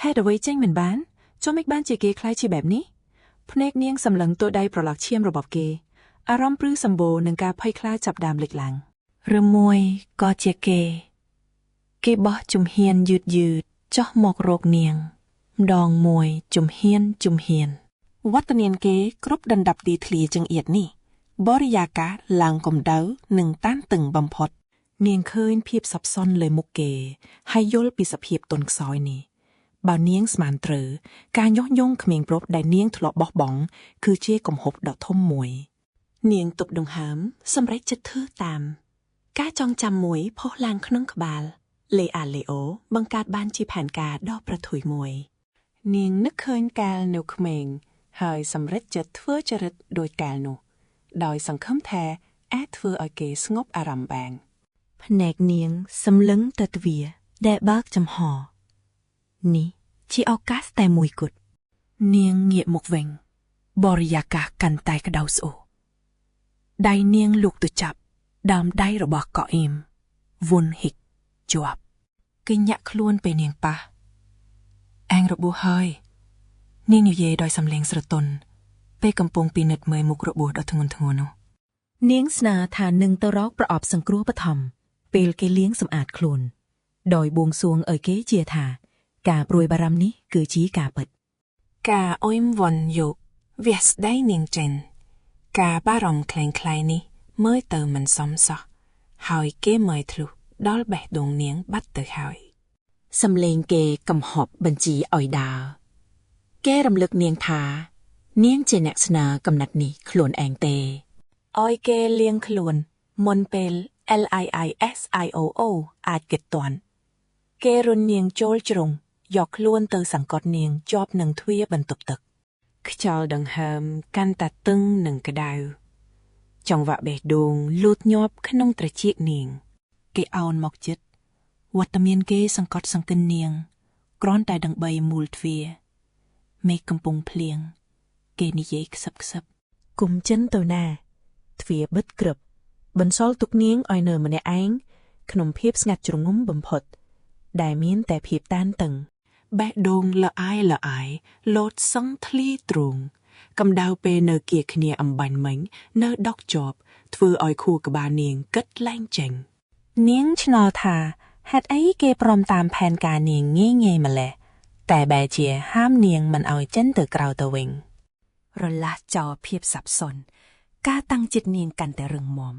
ហេតុអ្វីចេញមិនបានចុះមិនបានជាគេខ្លាចជាបែបនេះភ្នែកនាងសម្លឹងទៅដៃប្រឡាក់ឈាមរបស់គេអារម្មណ៍ព្រឺសម្បូរនឹងការភ័យខ្លាចចាប់ដើមលេចឡើងឬមួយក៏ជាគេបោះជំហានយឺតចុះមករកនាង ម្ដងមួយជំហានវត្តមានគេគ្រប់ដណ្ដប់ទីធ្លាចង្អៀតនេះបរិយាកាសឡើងកម្ដៅនិងតានតឹងបំផុតនាងឃើញភាពសប្សន់លើមុខគេហើយយល់ពីសភាពទន់ខ្សោយនេះបើនាងស្មានត្រូវការញុះញង់ក្មេងប្រុសដែលនាងធ្លាប់បោះបង់គឺជាកំហុសដ៏ធំមួយនាងទប់ដង្ហើមសម្រេចចិត្តធ្វើតាមការចងចាំមួយផុសឡើងក្នុងក្បាលលេអូបង្កើតបានជាផែនការដ៏ប្រថុយមួយនាងនឹកឃើញកាលនៅក្មេងហើយសម្រេចចិត្តធ្វើចរិតដោយកាលនោះដោយសង្ឃឹមថាអាចធ្វើឲ្យគេស្ងប់អារម្មណ៍បានភ្នែកនាងសម្លឹងទៅទ្វារដែលបើកចំហនេះជាឱកាសតែមួយគត់នាងងាកមកវិញបរិយាកាសកាន់តែក្តៅស្អុះដៃនាងលូកទៅចាប់ដើមដៃរបស់កៅអ៊ីមវុនហ៊ិកជាប់គេញាក់ខ្លួនពេលនាងប៉ះអញរបួសហើយនាងនិយាយដោយសំឡេងស្រទន់ពេលកំពុងពិនិត្យមើលមុខរបួសដ៏ធ្ងន់ធ្ងរនោះនាងស្នើថានឹងទៅរកប្រអប់សង្គ្រោះបឋមពេលគេលាងសម្អាតខ្លួនដោយបួងសួងឲ្យគេជាថាការព្រួយបារម្ភនេះគឺជាការពិតការអុយវ័នយកវាស្ដីនាងចេញការបារម្ភខ្លាំងៗនេះមើលទៅមិនសមសោះហើយគេមើលធ្លុះដល់បេះដូងនាងបាត់ទៅហើយសំឡេងគេកំហប់បញ្ជាឲ្យដើរគេរំលឹកនាងថានាងជាអ្នកស្នើកំណត់នេះខ្លួនឯងទេឲ្យគេលៀងខ្លួនមុនពេល LIISIOO អាចគិតទាន់គេរុននាងចូលជ្រុងយកខ្លួនទៅសង្កត់នាងជាប់នឹងទ្វារបន្ទប់ទឹកខ្យល់ដង្ហើមកាន់តែតឹងនិងក្តៅចង្វាក់បេះដូងលូតញាប់ក្នុងត្រចៀកនាងគេអោនមកជិតវត្តមានគេសង្កត់សង្កិននាងគ្រាន់តែដើម្បីមូលទ្វារមេឃកំពុងភ្លៀងគេនិយាយខ្សឹបគុំចិនទៅណាទ្វារបិទក្រឹបបន្សល់ទុកនាងឲ្យនៅម្នាក់ឯងក្នុងភាពស្ងាត់ជ្រងំបំផុតដែលមានតែភាពតានតឹងបេះដូងលអាយលោតសឹងធ្លាយទ្រូងកម្ដៅពេលនៅគៀគ្នាអំបាញ់មិញនៅដកជាប់ធ្វើឲ្យខួរក្បាលនាងគិតលែងចេញនាងឆ្ងល់ថាហេតុអីគេព្រមតាមផែនការនាងងាយម្លេះតែបែរជាហាមនាងមិនឲ្យចេញទៅក្រៅទៅវិញរលាស់ចោលភាពសាប់សុនការតាំងចិត្តនាងកាន់តែរឹងមាំ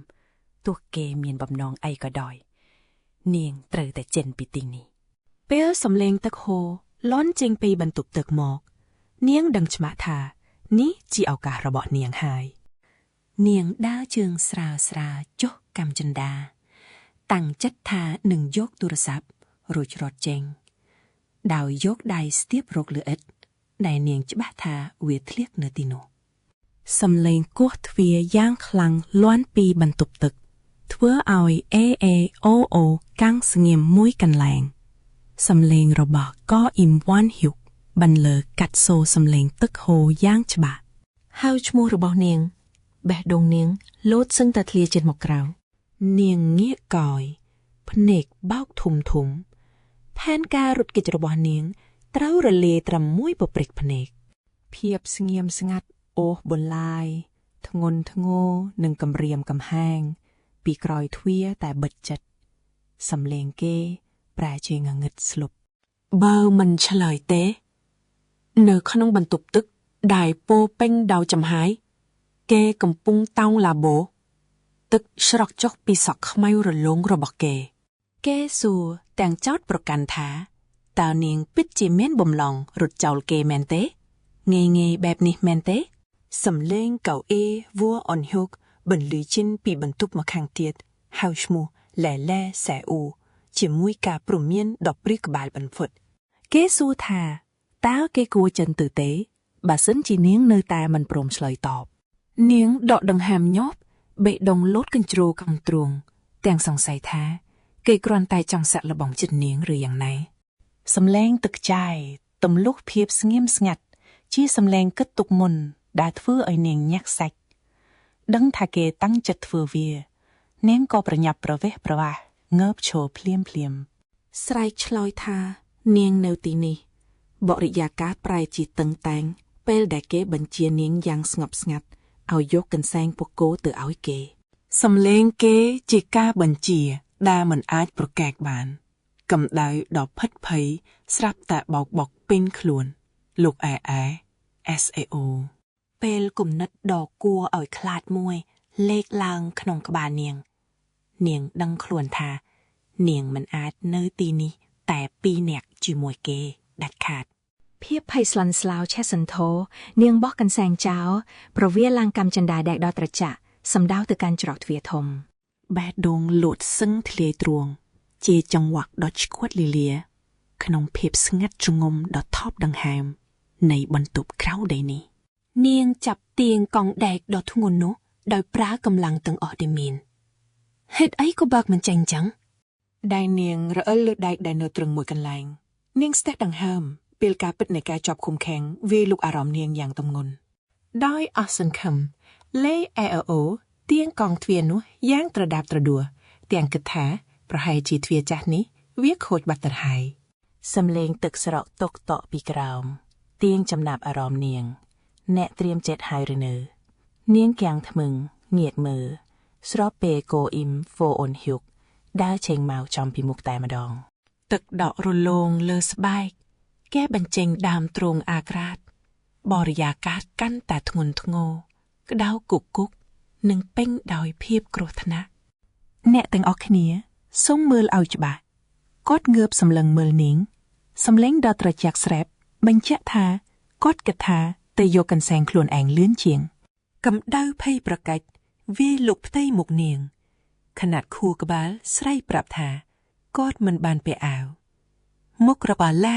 ទោះគេមានបំណងអីក៏ដោយនាងត្រូវតែចេញពីទីនេះពេលសំឡេងទឹកហូរលាន់ចេញពីបន្ទប់ទឹកមកនាងដឹងច្បាស់ថានេះជាឱកាសរបស់នាងហើយនាងដើរជើងស្រាលចុះកម្មចិន្តាតាំងចិត្តថានឹងយកទូរស័ព្ទរួចរត់ចេញដោយយកដៃស្ទាបរកលើឥដ្ឋដែលនាងច្បាស់ថាវាធ្លាក់នៅទីនោះសំឡេងគោះទ្វារយ៉ាងខ្លាំងលាន់ពីបន្ទប់ទឹកធ្វើឲ្យអូកាំងស្ងៀមមួយកន្លែងសំឡេងរបស់កអ៊ីមវ៉ាន់ហ៊ុកបន្លឺកាត់សូរសំឡេងទឹកហូរយ៉ាងច្បាស់ហើយឈ្មោះរបស់នាងបេះដូងនាងលោតសឹងតែធ្លាចេញមកក្រៅនាងងាកកយភ្នែកបោកធំផែនការរត់គេចរបស់នាងត្រូវរលាយត្រឹមមួយពព្រិចភ្នែកភាពស្ងៀមស្ងាត់អូសបន្លាយធ្ងន់ធ្ងរនិងគំរាមកំហែងពីក្រោយទ្វារតែបិទជិតសំឡេងគេប្រែជាងងឹតស្លុបបើមិនឆ្លើយទេនៅក្នុងបន្ទប់ទឹកដែលពោពេញដោយចំហាយគេកំពុងតោងឡាបូទឹកស្រក់ចុះពីសក់ខ្មៅរលោងរបស់គេសួរទាំងចោទប្រកាន់ថាតើនាងពិតជាមានបំឡងរត់ចោលគេមែនទេងាយបែបនេះមែនទេសំឡេងកៅអេវ៉ាអនហ៊ុកបន្លឺចេញពីបន្ទប់មកខាងទៀតហៅឈ្មោះឡែសែអ៊ូជាមួយការព្រមានដ៏ព្រាក្បាលបន្ផុតគេសួរថាតើគេគួរចិនទៅទេបើសិនជានាងនៅតែមិនព្រមឆ្លើយតបនាងដកដង្ហើមញាប់បេះដូងលោតកញ្ជ្រោខាងទ្រូងទាំងសង្ស័យថាគេគ្រាន់តែចង់សាក់លបងចិត្តនាងឬយ៉ាងណាសំឡេងទឹកចាយទម្លុះភាពស្ងៀមស្ងាត់ជាសំឡេងគិតទុកមុនដែលធ្វើឲ្យនាងញាក់សាច់ដឹងថាគេតាំងចិត្តធ្វើវានាងក៏ប្រញាប់ប្រវេសប្រវាសងើបឈរភ្លាមស្រែកឆ្លើយថានាងនៅទីនេះបរិយាកាសប្រែជាតឹងតែងពេលដែលគេបញ្ជានាងយ៉ាងស្ងប់ស្ងាត់ឲ្យយកកន្សែងពគោទៅឲ្យគេសំឡេងគេជាការបញ្ជាដែលមិនអាចប្រកែកបាន Cầm đáy đỏ phất phấy, srap tạ bọc bọc pin khuôn, lục SAO. ពេលគំនិតដ៏គួរឲ្យខ្លាចមួយលេខឡើងក្នុងក្បាលនាងនាងដឹងខ្លួនថានាងមិនអាចនៅទីនេះតែ2នាក់ជាមួយគេដាច់ខាតភាពភ័យស្លន់ស្លោឆេះសន្ធោនាងបោះកន្សែងចោលប្រវាលឡើងកម្មចន្ទាដែកដល់ត្រចៈសម្ដៅទៅកាន់ច្រកទ្វារធំ បេះដូងលូតសឹងធ្លាយទ្រួងជាចង្វាក់ដ៏ឆ្កួតលីលាក្នុងភាពស្ងាត់ជ្ងំដ៏ថប់ដង្ហើមនៃបន្ទប់ក្រៅដីនេះនាងចាប់ទាញកង់ដែកដ៏ធ្ងន់នោះដោយប្រើកម្លាំងទាំងអស់ដែលមានហេតុអីក៏បើកមិនចេញចឹងដៃនាងរអិលលើដែកដែលនៅត្រឹងមួយកន្លែងនាងស្ទះដង្ហើមពេលការពិតនៃការជាប់ឃុំឃាំងវាយលុកអារម្មណ៍នាងយ៉ាងទម្ងន់ដោយអស់សង្ឃឹមលេទាញកង់ទ្វារនោះយ៉ាងត្រដាបត្រដួលទាំងគិតថាប្រហែលជាទ្វារចាស់នេះវាខូចបាត់ទៅហើយសំឡេងទឹកស្រកតុកតក់ពីក្រោមទាញចំណាប់អារម្មណ៍នាងអ្នកត្រៀមចិត្តហើយឬនៅនាងកាំងថ្មឹងងាកមើលស្របពេលកូអ៊ីមហ្វូអ៊ុនហ៊ុកដើរចេញមកចំពីមុខតែម្ដងទឹកដក់រលោងលើស្បែកកែបញ្ចេញដើមទ្រូងអាក្រាតបរិយាកាសកាន់តែធ្ងន់ធ្ងរក្តៅគុកគុកនិងពេញដោយភាពគ្រោះថ្នាក់អ្នកទាំងអស់គ្នាសូមមើលឲ្យច្បាស់គាត់ងើបសម្លឹងមើលនាងសម្លេងដ៏ត្រជាក់ស្រែបបញ្ជាក់ថាគាត់គិតថាទៅយកកន្សែងខ្លួនឯងលឿនជាងកម្ដៅភ័យប្រកាច់វាយលុកផ្ទៃមុខនាងខណៈខួរក្បាលស្រែកប្រាប់ថាគាត់មិនបានពាក់អាវមុខរបស់ឡា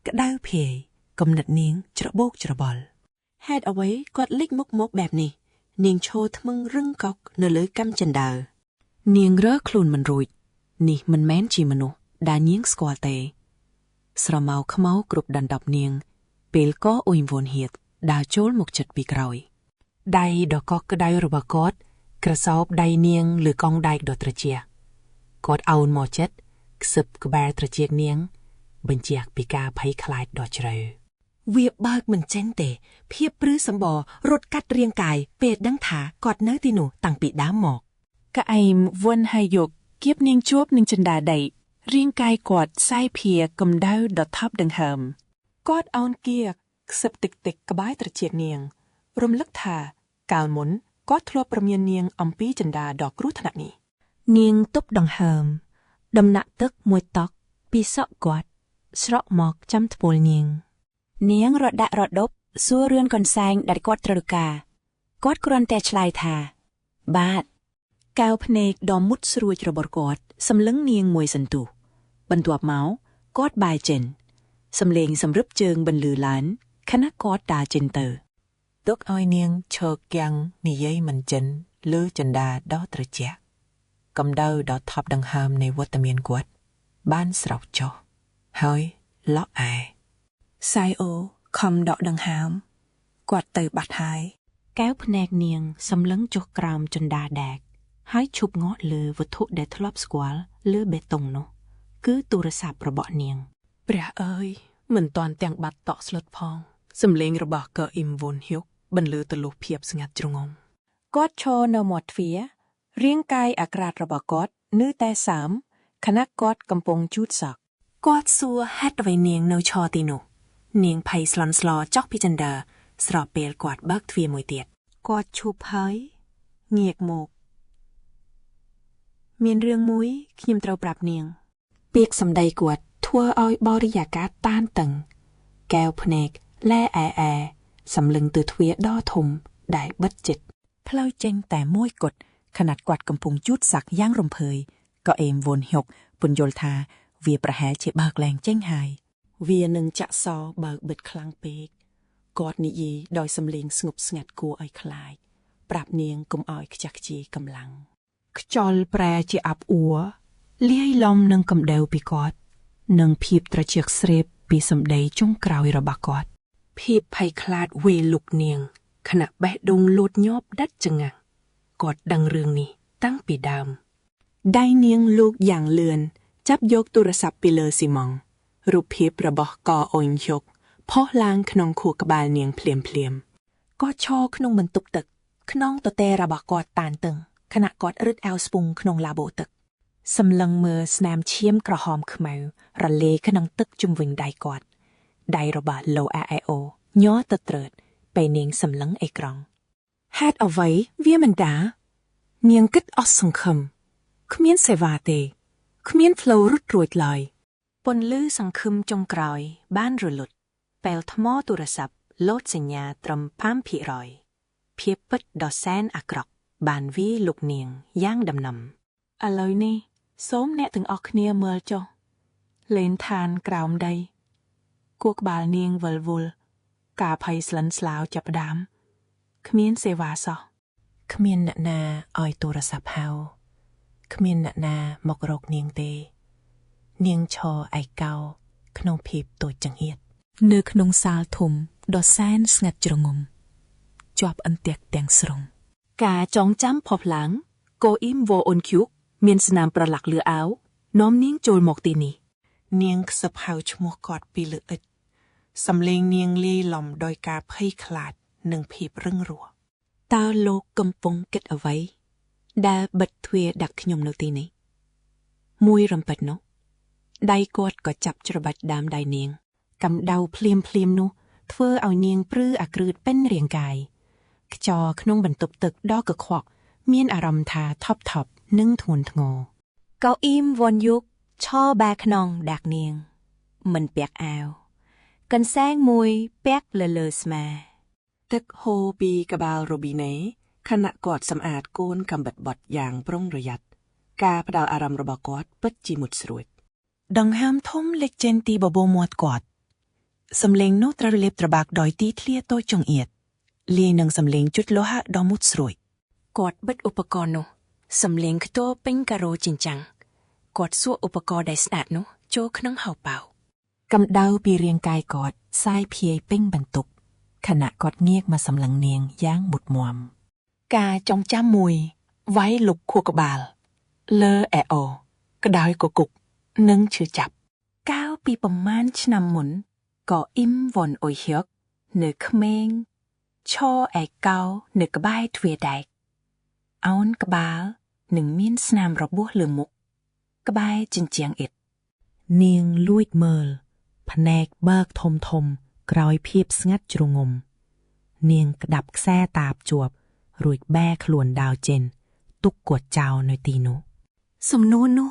ក្តៅភាយគំនិតនាងច្របូកច្របល់ហេតុអ្វីគាត់លិចមុខបែបនេះនាងឈរថ្មឹងរឹងកុកនៅលើកម្មចិន្តានាងរើខ្លួនមិនរួចនេះមិនមែនជាមនុស្សដែលនាងស្គាល់ទេស្រមោលខ្មៅគ្រប់ដណ្ដប់នាងពេលក៏អ៊ុយវនហៀតដើរចូលមកជិតពីក្រោយដៃដ៏កក់ក្ដៅរបស់គាត់ក្រសោបដៃនាងលើកង់ដែកដ៏ត្រជាក់គាត់អោនមកចិត្តខ្សឹបក្បាលត្រជាក់នាងបញ្ជាក់ពីការភ័យខ្លាចដ៏ជ្រៅវាបើកមិនចេញទេភាពព្រឺសម្បររត់កាត់រាងកាយពេលដឹងថាគាត់នៅទីនោះតាំងពីដើមមកកែមវន់ហើយយកគៀបនាងជួបនឹងចិន្តាដីរាងកាយគាត់សាយភាកម្ដៅដ៏ថប់ដង្ហើមគាត់អោនគៀកខ្សឹបតិចក្បែរត្រជាក់នាងរំលឹកថាកាលមុនគាត់ធ្លាប់ប្រមាននាងអំពីចិន្តាដ៏គ្រោះថ្នាក់នេះនាងទប់ដង្ហើមដំណាក់ទឹកមួយតក់ពីសក់គាត់ស្រក់មកចាំថ្ពលនាងរដាក់រដប់សួររឿនកន្សែងដែលគាត់ត្រូវការគាត់គ្រាន់តែឆ្លើយថាបាទកៅភ្នែកដ៏មុតស្រួចរបស់គាត់សម្លឹងនាងមួយសន្ទុះបន្ទាប់មកគាត់បែរចេញសម្លេងសម្រឹបជើងបន្លឺឡើងខណៈគាត់ដើរចេញទៅទុកឲ្យនាងឈរគាំងនិយាយមិនចិនលើចិន្តាដ៏ត្រជាក់កម្ដៅដ៏ថប់ដង្ហើមនៃវត្តមានគាត់បានស្រោបចុះហើយឡក់សាយអូខំដកដង្ហើមគាត់ទៅបាត់ហើយកែវភ្នែកនាងសម្លឹងចុះក្រោមចិន្តាដែកហើយឈប់ងក់លើវត្ថុដែលធ្លាប់ស្គាល់លើបេតុងនោះគឺទូរស័ព្ទរបស់នាងព្រះអើយមិនតាន់ទាំងបាត់តក់ស្លុតផងសំឡេងរបស់កូអ៊ីមវុនហ៊ុកបន្លឺទៅលុះភាពស្ងាត់ជ្រងំគាត់ឈរនៅមាត់ទ្វាររាងកាយអាក្រាតរបស់គាត់នៅតែសើមខណៈគាត់កំពុងជូតសក់គាត់សួរហេតុអ្វីនាងនៅឈរទីនោះនាងភ័យស្លន់ស្លោចុះពីចិន្តាស្របពេលគាត់បើកទ្វារមួយទៀតគាត់ឈប់ហើយងាកមកមានរឿងមួយខ្ញុំត្រូវប្រាប់នាងពាក្យសម្ដីគាត់ធ្វើឲ្យបរិយាកាសតានតឹងកែវភ្នែកលែសម្លឹងទៅទ្វារដ៏ធំដែលបិទជិតផ្លូវចេញតែមួយគត់ខណៈគាត់កំពុងជូតសាក់យ៉ាងរំភើយក៏អេមវុនហ៊ុកពន្យល់ថាវាប្រហែលជាបើកលែងចេញហើយវានឹងចាក់សោបើកបិទខ្លាំងពេកគាត់និយាយដោយសំឡេងស្ងប់ស្ងាត់គួរឲ្យខ្លាចប្រាប់នាងកុំឲ្យខ្ជះខ្ជាយកម្លាំងខ្យល់ប្រែជាអាប់អួរលាយឡំនឹងកម្ដៅពីគាត់និងភាពត្រជាក់ស្រេបពីសម្ដីចុងក្រោយរបស់គាត់ភាពភ័យខ្លាចវេលុកនាងខណៈបេះដូងលោតញាប់ដាច់ចង្អាក់គាត់ដឹងរឿងនេះតាំងពីដើមដៃនាងលោកយ៉ាងលឿនចាប់យកទូរស័ព្ទពីលើស៊ីម៉ង់រូបភាពរបស់កអ៊ុយហ៊ុកផុសឡើងក្នុងខួរក្បាលនាងភ្លាមគាត់ឈរក្នុងបន្ទប់ទឹកខ្នងទទេរបស់គាត់តានតឹងខណៈគាត់រឹតអាវស្ពង់ក្នុងឡាបូទឹក សម្លឹងមើលស្នាមឈាមក្រហមខ្មៅរលេក្នុងទឹកជុំវិញដៃគាត់ដៃរបស់លោអាអេអូញ័រទៅត្រើតពេលនាងសម្លឹងអេក្រង់ហេតុអ្វីវាមិនដានាងគិតអស់សង្ឃឹមគ្មានសេវាទេគ្មានផ្លូវរត់រួចឡើយពន្លឺសង្ឃឹមចុងក្រោយបានរលត់ពេលថ្មទូរស័ព្ទលោតសញ្ញាត្រឹម 5% ភាពពិតដ៏សែនអាក្រក់បានវាយលុកនាងយ៉ាងដំណំឥឡូវនេះសូមអ្នកទាំងអស់គ្នាមើលចុះលេនឋានក្រោមដីគួរក្បាលនាងវិលវល់ការភ័យស្លិនស្លាវចាប់ផ្ដើមគ្មានសេវាសោះគ្មានអ្នកណាឲ្យទូរស័ព្ទហៅគ្មានអ្នកណាមករកនាងទេនាងឈរឯកោក្នុងភាពតូចចង្អៀតនៅក្នុងសាលធំដ៏សែនស្ងាត់ជ្រងំជាប់អន្ទាក់ទាំងស្រុងការចងចាំផុសឡើងកូអ៊ីមវ៉ូអូនឃ្យុកមានស្នាមប្រឡាក់លឺអាវនាំនាងចូលមកទីនេះនាងខ្សឹបហៅឈ្មោះគាត់ពីលើឥដ្ឋសំឡេងនាងលាយឡំដោយការភ័យខ្លាចនិងភាពរឹងរូសតើលោកកំពុងគិតអ្វីដែលបិទទ្វារដាក់ខ្ញុំនៅទីនេះមួយរំពេចនោះដៃគាត់ក៏ចាប់ច្របាច់ដើមដៃនាងកម្ដៅភ្លាមនោះធ្វើឲ្យនាងព្រឺអាក្រឺតពេញរាងកាយខ្យល់ក្នុងបន្ទប់ទឹកដ៏កខ្វក់មានអារម្មណ៍ថាថប់និងធ្ងន់ធ្ងរកៅអ៊ីមវ៉ុនយុកឈរបែរខ្នងដាក់នាងមិនពាក់អាវកន្សែងមួយពាក់លើស្មាទឹកហូរពីក្បាលរ៉ូប៊ីណេខណៈគាត់សម្អាតកូនកំបិតបត់យ៉ាងប្រុងប្រយ័ត្នការផ្ដោតអារម្មណ៍របស់គាត់ពិតជាមុតស្រួចដង្ហើមធំលេចចេញពីបបោមាត់គាត់សំឡេងនោះត្រូវលេបត្របាក់ដោយទីធ្លាតូចចង្អៀតលាយនឹងសំឡេងជុតលោហៈដ៏មុតស្រួយគាត់បិទឧបករណ៍នោះសំឡេងខ្ទរពេញការ៉ូចិញ្ចាំងគាត់សួរឧបករណ៍ដែលស្អាតនោះចូលក្នុងហៅប៉ៅកម្ដៅពីរាងកាយគាត់សាយភាយពេញបន្ទប់ខណៈគាត់ងាកមកសម្លឹងនាងយ៉ាងមុតមាំការចងចាំមួយវាយលុកខួរក្បាលលើអេអូក្តៅកគុកនិងឈឺចាប់កាលពីប្រមាណឆ្នាំមុនក៏អ៊ីមវ៉ុនអ៊ុយហ៊ុកនៅក្មេងឈរឯកោនៅក្បែរទ្វារដែកអោនក្បាលនឹងមានស្នាមរបួសលើមុខក្បែរជញ្ជាំងអ៊ិតនាងលួចមើលភ្នែកបើកធំក្រោយភាពស្ងាត់ជ្រងំនាងក្តាប់ខ្សែតាបជាប់រួចបែរខ្លួនដាវចេញទុកគាត់ចោលនៅទីនោះសំណួរនោះ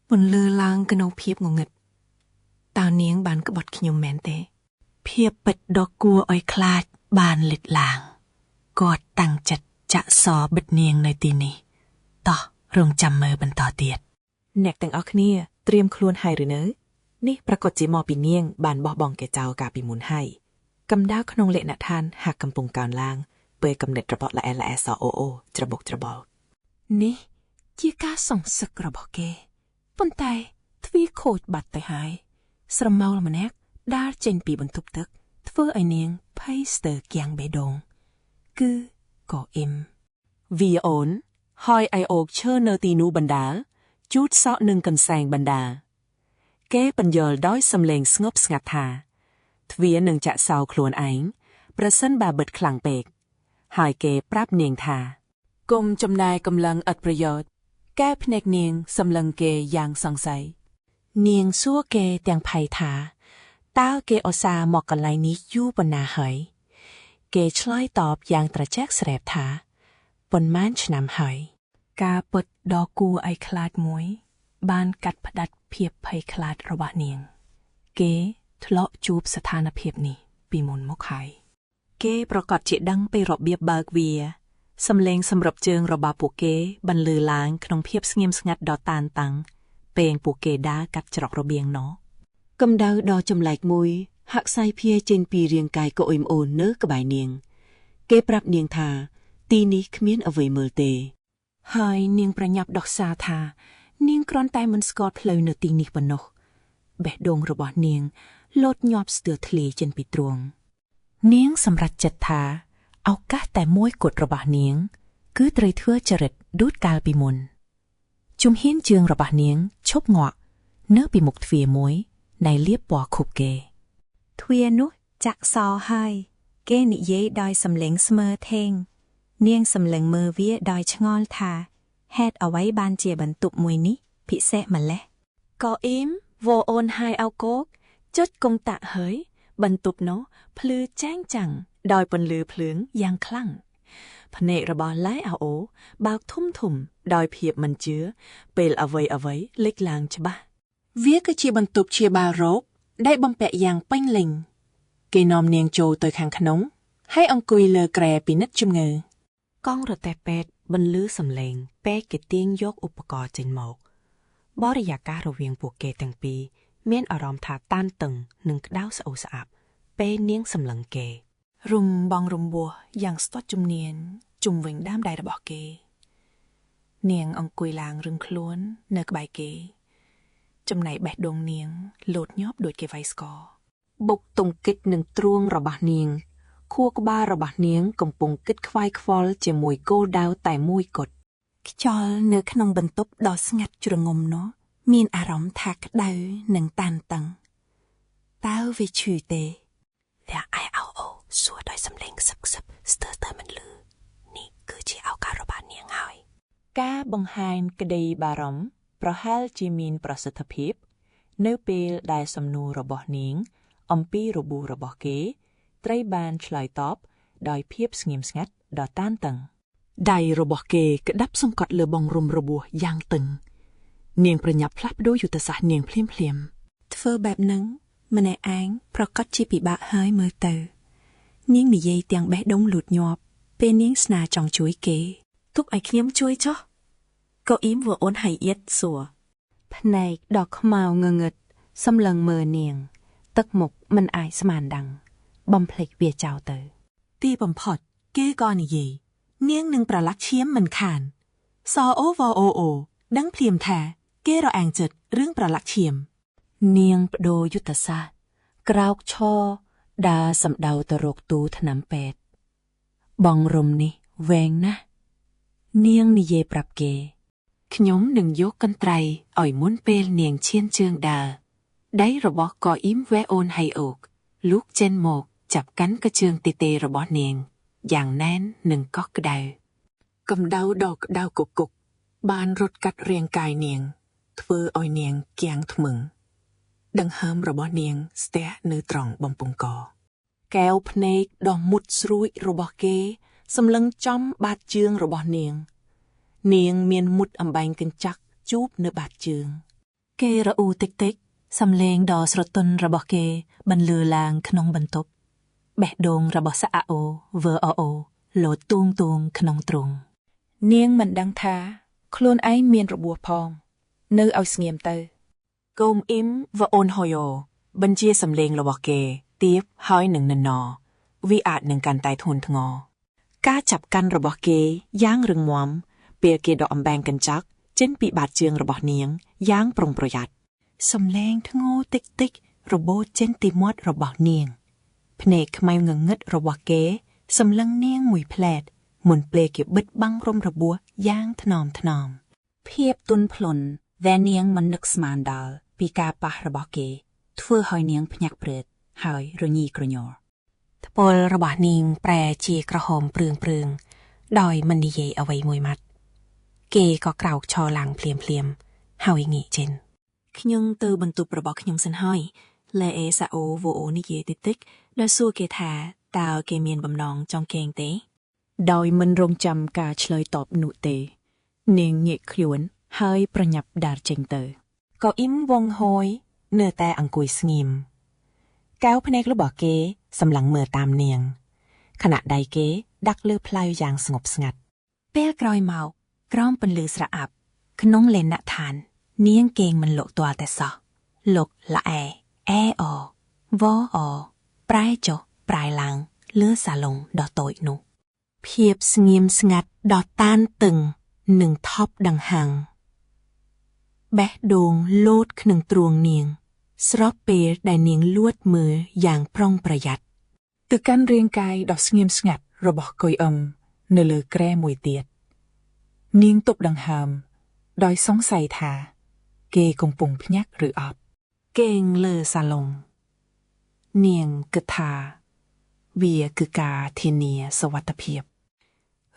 ពន្លឺឡើងក្នុងភាពងងឹតតើនាងបានក្បត់ខ្ញុំមែនទេភាពពិតដ៏គួរឲ្យខ្លាចបានលេចឡើងគាត់តាំងចិត្តចាក់សបិទនាងនៅទីនេះតោះរងចាំមើលបន្តទៀតអ្នកទាំងអស់គ្នាត្រៀមខ្លួនហើយឬនៅនេះប្រកាសជាមកពីនាងបានបោះបង់កេចោលកាលពីមុនហើយកម្ដៅក្នុងលក្ខណៈឋានហាក់កំពុងកើនឡើងពេលកំណត់របស់ល្អល្អសអូអូច្របូកច្របល់នេះជាការសង្សឹករបស់គេប៉ុន្តែទ្វារខូចបាត់ទៅហើយស្រមោលម្នាក់ដើរចេញពីបន្ទប់ទឹកធ្វើឲ្យនាងភ័យស្ទើរគាំងបេះដូងគឺកូអ៊ីមវាអូនហើយអៃអូកឈើនៅទីនោះបណ្ដាលជូតសក់នឹងកន្សែងបណ្ដាលគេបញ្យល់ដោយសំឡេងស្ងប់ស្ងាត់ថាទ្វារនឹងចាក់សោខ្លួនឯងប្រសិនបើបិទខ្លាំងពេកហើយគេប្រាប់នាងថាគុំចំណាយកម្លាំងឥតប្រយោជន៍កែភ្នែកនាងសម្លឹងគេយ៉ាងសង្ស័យនាងសួរគេទាំងភ័យថាតើគេឧស្សាហ៍មកកន្លែងនេះយូរប៉ុណ្ណាហើយគេឆ្លើយតបយ៉ាងត្រជាក់ស្រែបថាប៉ុន្មានឆ្នាំហើយការពិតដ៏គួរឲ្យខ្លាចមួយបានកាត់ផ្តាច់ភាពភ័យខ្លាចរបស់នាងគេធ្លាប់ជួបស្ថានភាពនេះពីមុនមកហើយគេប្រកាសជាដឹងពីរបៀបបើកវាសំឡេងសម្រាប់ជើងរបស់ពួកគេបន្លឺឡើងក្នុងភាពស្ងៀមស្ងាត់ដ៏តានតឹងពេលពួកគេដើរកាត់ច្រករបៀងនោះកម្ដៅដ៏ចម្លែកមួយហាក់សាយភាយចេញពីរាងកាយកូអ៊ីមអូននៅក្បែរនាងគេប្រាប់នាងថាទីនេះគ្មានអ្វីមើលទេហើយនាងប្រញាប់ដោះសារថានាងគ្រាន់តែមិនស្គាល់ផ្លូវនៅទីនេះប៉ុណ្ណោះបេះដូងរបស់នាងលោតញាប់ស្ទើរធ្លាយចេញពីទ្រូងនាងសម្រេចចិត្តថាឱកាសតែមួយគត់របស់នាងគឺត្រូវធ្វើចរិតដូចកាលពីមុនជំហានជើងរបស់នាងឈប់ងាក់នៅពីមុខទ្វារមួយដែលលាបពណ៌ខុបគេទ្វារនោះចាក់សោហើយគេនិយាយដោយសំឡេងស្មើធេងនាងសម្លឹងមើលវាដោយឆ្ងល់ថាហេតុអ្វីបានជាបន្ទប់មួយនេះ ពិសេសម្លេះក៏អ៊ីមវអូនហើយអោកោកចុចកុងតាក់ហើយបន្ទប់នោះភ្លឺចាងចាំងដោយពន្លឺភ្លើងយ៉ាងខ្លាំងភ្នែករបស់ឡៃអាអូបើកធំធំដោយភាពមិនជឿពេលអ្វីលេចឡើងច្បាស់វាគឺជាបន្ទប់ជាបាលរោគដែលបំពាក់យ៉ាងពេញលេញគេនាំនាងចូលទៅខាងក្នុងហើយអង្គុយលើគ្រែពិនិត្យជំងឺកង់រទេះពេទ្យបន្លឺសំឡេងពេលគេទាញយកឧបករណ៍ចេញមកបរិយាកាសរវាងពួកគេទាំងពីរមានអារម្មណ៍ថាតានតឹងនិងក្តៅស្អុយស្អាប់ពេលនាងសម្លឹងគេរុំបងរំពោះយ៉ាងស្ទាត់ជំនាញជុំវិញដើមដៃរបស់គេនាងអង្គុយឡើងរឹងខ្លួននៅក្បែរគេចំណែកបេះដូងនាងលោតញាប់ដូចគេវាយស្គរបុកទង្គិចនឹងទ្រូងរបស់នាងខួរក្បាលរបស់នាងកំពុងគិតខ្វាយខ្វល់ជាមួយគោលដៅតែមួយគត់ខ្យល់នៅក្នុងបន្ទប់ដ៏ស្ងាត់ជ្រងំនោះមានអារម្មណ៍ថាក្តៅនិងតានតឹងតើវាឈឺទេអ្នកឯអោអូសួរដោយសំឡេងខ្សឹបស្ទើរតែមិនឮនេះគឺជាឱកាសរបស់នាងហើយការបង្ហាញក្តីបារម្ភប្រហែលជាមានប្រសិទ្ធភាពនៅពេលដែលសំណួររបស់នាងអំពីរបួសរបស់គេត្រូវបានឆ្លើយតបដោយភាពស្ងៀមស្ងាត់ដ៏តានតឹងដៃរបស់គេក្តាប់សង្កត់លើបងរុំរបួសយ៉ាងតឹងនាងប្រញាប់ផ្លាស់ប្ដូរយុទ្ធសាស្ត្រនាងភ្លាមធ្វើបែបហ្នឹងម្នាក់ឯងប្រកាសជាពិបាកហើយមើលទៅនាងនិយាយទាំងបេះដូងលូតញាប់ពេលនាងស្នើចង់ជួយគេទុកឲ្យខ្ញុំជួយចុះក៏អ៊ីមវអូនហៃអៀតសួរភ្នែកដ៏ខ្មៅងងឹតសម្លឹងមើលនាងទឹកមុខមិនអាចស្មានដឹងបំភ្លេចវាចោលទៅទីបំផុតគេក៏និយាយនាងនឹងប្រឡាក់ឈាមមិនខានសអូវអូដឹងភ្លាមថាគេរអាំងចិត្តរឿងប្រឡាក់ឈាមនាងបដូរយុទ្ធសាស្ត្រក្រោកឈរដើរសំដៅទៅរកទូថ្នាំពេទ្យបងរំនេះវែងណាស់នាងនិយាយប្រាប់គេខ្ញុំនឹងយកកន្ត្រៃឲ្យមុនពេលនាងឈានជើងដើរដៃរបស់កអ៊ីមវ៉េអូនហៃអូកលូកចេញមកចាប់កាន់កជើងទីទេរបស់នាងយ៉ាងណែននិងកោះក្ដៅកម្ដៅដ៏ក្ដៅគុកបានរត់កាត់រាងកាយនាងធ្វើឲ្យនាងគៀងធ្មឹងដង្ហើមរបស់នាងស្ទះនៅត្រង់បំពង់កកែវភ្នែកដ៏មុតស្រួចរបស់គេសម្លឹងចំបាតជើងរបស់នាងមានមុតអំបែងកញ្ចាក់ជួបនៅបាតជើងគេរអ៊ូតិចសំឡេងដ៏ស្រទន់របស់គេបន្លឺឡើងក្នុងបន្ទប់បេះដូងរបស់សាអាអូវើអូលោតទូងក្នុងទ្រុងនាងមិនដឹងថាខ្លួនឯងមានរបួសផងនៅឲ្យស្ងៀមទៅកូមអ៊ីមវអូនហូយ៉ូបញ្ជាសំឡេងរបស់គេទៀបហើយនឹងណណវាអាចនឹងកាន់តែធ្ងន់ធ្ងរការចាប់កាន់របស់គេយ៉ាងរឹងមាំពេលគេដកអំបែងកញ្ចក់ចេញពីបាតជើងរបស់នាងយ៉ាងប្រុងប្រយ័ត្នសំឡេងធ្ងរតិចរបូតចេញពីមាត់របស់នាងភ្នែកខ្មៅងងឹតរបស់គេសម្លឹងនាងមួយផ្លែតមុនពេលគេបិទបាំងរំរបួសយ៉ាងថ្នមភាពទន់ភ្លន់ដែលនាងមិននឹកស្មានដល់ពីការប៉ះរបស់គេធ្វើឲ្យនាងភ្ញាក់ព្រឺតហើយរញីក្រញ័រថ្ពលរបស់នាងប្រែជាក្រហមព្រឿងដោយមិននិយាយអ្វីមួយម៉ាត់គេក៏ក្រោកឈរឡើងភ្លាមហើយងាកចេញខ្ញុំទៅបន្ទប់របស់ខ្ញុំសិនហើយលេអេសាអូវអូនិយាយតិចដោយសួរគេថាតើគេមានបំណងចង់កេងទេដោយមិនរងចាំការឆ្លើយតបនោះទេនាងងាកខ្លួនហើយប្រញាប់ដើរចេញទៅក៏អ៊ីមវងហយនៅតែអង្គុយស្ងៀមកែវភ្នែករបស់គេសម្លឹងមើលតាមនាងខណៈដៃគេដាក់លើផ្លៅយ៉ាងស្ងប់ស្ងាត់ពេលក្រោយមកក្រោមពន្លឺស្រអាប់ក្នុងលេនឋាននាងគេងមិនលក់ទាល់តែសោះលុកល្អែអវអប្រែចុះប្រែឡើងលើសាឡុងដ៏តូចនោះភាពស្ងៀមស្ងាត់ដ៏តានតឹងនិងថប់ដង្ហើងបេះដូងលោតក្នុងទ្រូងនាងស្របពេលដែលនាងលួចមើលយ៉ាងប្រុងប្រយ័ត្នទៅកាន់រាងកាយដ៏ស្ងៀមស្ងាត់របស់កុយអឹមនៅលើគ្រែមួយទៀតនាងទប់ដង្ហើមដោយសង្ស័យថាគេកំពុងភ្ញាក់ឬអត់គេងលើសាឡុងនាងគិតថាវាគឺការធានាសុវត្ថិភាព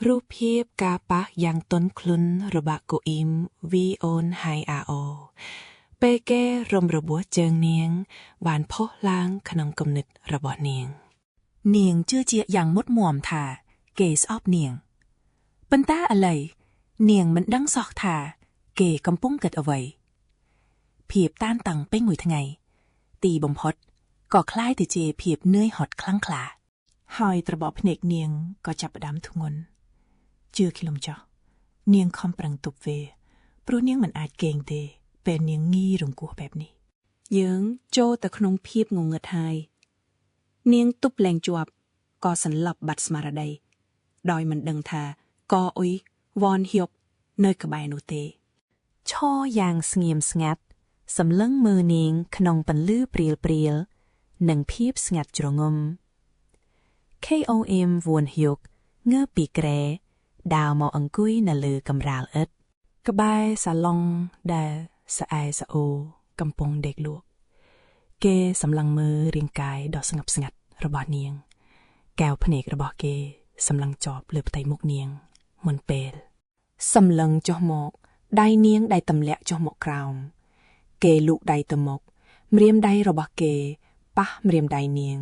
រូបភាពការប៉ះយ៉ាងទន់ភ្លន់របស់កូអ៊ីមវីអូនហៃអាអូពេលគេរំរបួសជើងនាងបានផុសឡើងក្នុងគំនិតរបស់នាងនាងជឿជាក់យ៉ាងមុតមមថាគេស្អប់នាងប៉ុន្តែឥឡូវនាងមិនដឹងសោះថាគេកំពុងគិតអ្វីភាពតានតឹងពេញមួយថ្ងៃទីបំផុតក៏คล้ายទៅជាភាពនឿយហត់ខ្លាំងក្លាហើយត្របកភ្នែកនាងក៏ចាប់ផ្ដើមធ្ងន់ជឿខ្ញុំចោះនាងខំប្រឹងទប់វាព្រោះនាងមិនអាចគេងទេពេលនាងងាយរង្គោះបែបនេះយើងចូលទៅក្នុងភាពងងឹតហើយនាងទប់លែងជាប់ក៏សន្លប់បាត់ស្មារតីដោយមិនដឹងថាកអ៊ុយវ៉នហៀបនៅក្បែរនោះទេឈរយ៉ាងស្ងៀមស្ងាត់សម្លឹងមើលនាងក្នុងពន្លឺព្រាលៗនិងភាពស្ងាត់ជ្រងំ KOM វ៉នហៀបងើបពីគ្រែដើរមកអង្គុយនៅលើកម្រាលឥដ្ឋក្បែរសាឡុងដែលស្អែស្អូកំពុងដេកលក់គេសម្លឹងមើលរាងកាយដ៏ស្ងប់ស្ងាត់របស់នាងកែវភ្នែករបស់គេសម្លឹងជាប់លើផ្ទៃមុខនាងមុនពេលសម្លឹងចុះមកដៃនាងដែលទម្លាក់ចុះមកក្រោមគេលូកដៃទៅមុខម្រាមដៃរបស់គេប៉ះម្រាមដៃនាង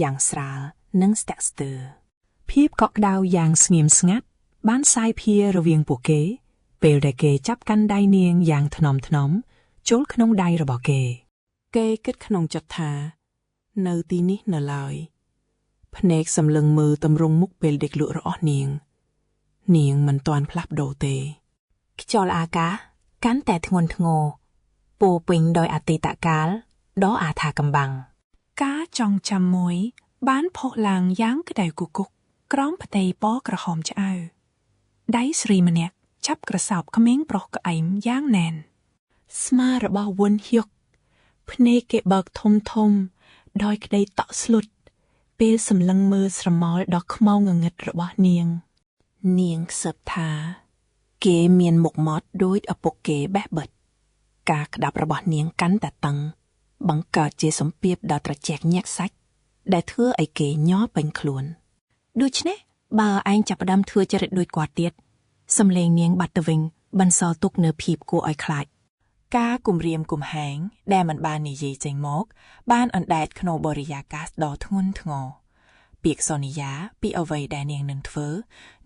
យ៉ាងស្រាលនិងស្ទាក់ស្ទើរភាពកក់ក្ដៅយ៉ាងស្ងៀមស្ងាត់បានសាយភារវាងពួកគេពេលដែលគេចាប់កាន់ដៃនាងយ៉ាងថ្នមចូលក្នុងដៃរបស់គេគិតក្នុងចិត្តថានៅទីនេះនៅឡើយភ្នែកសម្លឹងមើលទម្រង់មុខពេលដេកលក់របស់នាងមិនទាន់ផ្លាស់ប្ដូរទេខ្យល់អាកាសកាន់តែធ្ងន់ធ្ងរពោពេញដោយអតីតកាលដ៏អាថាកំបាំងការចងចាំមួយបានផុសឡើងយ៉ាងក្តៅគគុកក្រោមផ្ទៃពណ៌ក្រហមឆ្អៅដៃស្រីម្នាក់ចាប់ក្រសោបក្មេងប្រុសក្អែមយ៉ាងណែនស្មារបស់វុនហៀកភ្នែកគេបើកធំដោយក្តីតក់ស្លុតពេលសម្លឹងមើលស្រមោលដ៏ខ្មៅងងឹតរបស់នាងខ្សឹបថាគេមានមុខមាត់ដូចឪពុកគេបេះបិទការក្តាប់របស់នាងកាន់តែតឹងបង្កើតជាសម្ពាធដ៏ត្រជាក់ញាក់សាច់ដែលធ្វើឲ្យគេញ័រពេញខ្លួនដូច្នេះបើឯងចាប់ផ្ដើមធ្វើចរិតដូចគាត់ទៀតសំឡេងនាងបាត់ទៅវិញបន្សល់ទុកនៅភាពគួរឲ្យខ្លាចការគំរាមគំហែងដែលមិនបាននិយាយចេញមកបានអណ្ដែតក្នុងបរិយាកាសដ៏ធ្ងន់ធ្ងរពាក្យសន្យាពីអ្វីដែលនាងនឹងធ្វើ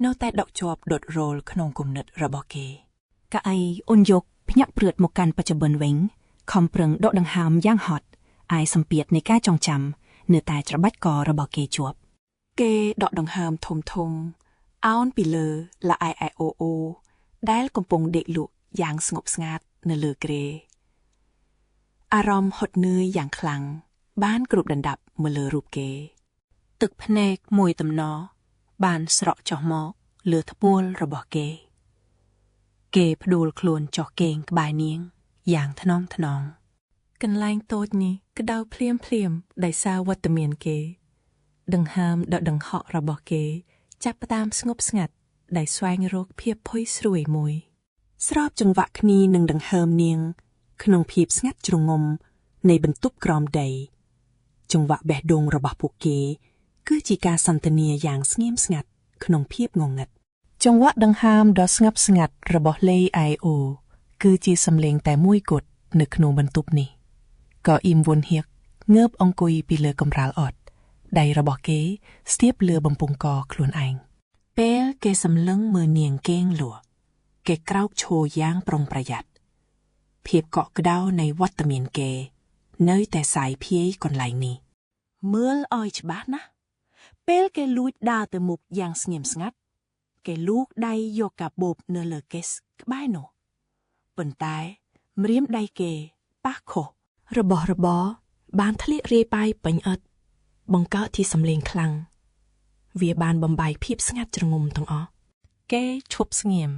នៅតែដក់ជាប់ដុតរោលក្នុងគំនិតរបស់គេកៅអីអូនយកភ្ញាក់ព្រឿតមកកាន់បច្ចុប្បន្នវិញខំប្រឹងដកដង្ហើមយ៉ាងហត់អាយសម្ពាធនៃការចងចាំនៅតែច្របាច់ករបស់គេជាប់គេដកដង្ហើមធំអោនពីលើละអៃអៃអូអូដែលកំពុងដេកលក់យ៉ាងស្ងប់ស្ងាត់នៅលើគ្រែអារម្មណ៍ហត់នឿយយ៉ាងខ្លាំងបានគ្របដណ្ដប់មកលើរូបគេទឹកភ្នែកមួយតំណបានស្រក់ចុះមកលើថ្ពួលរបស់គេផ្ដួលខ្លួនចុះគេងក្បែរនាងយ៉ាងថ្នមកន្លែងតូចនេះក្តៅភ្លាមដោយសារវត្តមានគេដង្ហើមដកដង្ហក់របស់គេចាប់ផ្ដើមស្ងប់ស្ងាត់ដែលស្វែងរកភាពភ័យស្រួយមួយស្របចង្វាក់គ្នានឹងដង្ហើមនាងក្នុងភាពស្ងាត់ជ្រងំនៃបន្ទប់ក្រោមដីចង្វាក់បេះដូងរបស់ពួកគេគឺជាការសន្ទនាយ៉ាងស្ងៀមស្ងាត់ក្នុងភាពងងឹតចង្វាក់ដង្ហើមដ៏ស្ងប់ស្ងាត់របស់លេអៃអូគឺជាសំឡេងតែមួយគត់នៅក្នុងបន្ទប់នេះក៏អ៊ីមវុនហៀកងើបអង្គុយពីលើកម្រាលអត់ដៃរបស់គេស្ទាបលើបំពង់កខ្លួនឯងពេលគេសម្លឹងមើលនាងគេងលក់គេក្រោកឈរយ៉ាងប្រុងប្រយ័ត្នភាពកក់ក្ដៅនៃវត្តមានគេនៅតែសាយភាយកន្លែងនេះមើលឲ្យច្បាស់ណាស់ពេលគេលួចដើរទៅមុខយ៉ាងស្ងៀមស្ងាត់គេលូកដៃយកកាបូបនៅលើកេសក្បែរនោះប៉ុន្តែម្រាមដៃគេប៉ះខុសរបស់របរបានធ្លាក់រាយប៉ាយពេញឥដ្ឋបង្កើតជាសំឡេងខ្លាំងវាបានបំបែកភាពស្ងាត់ជ្រងំទាំងអស់គេឈប់ស្ងៀម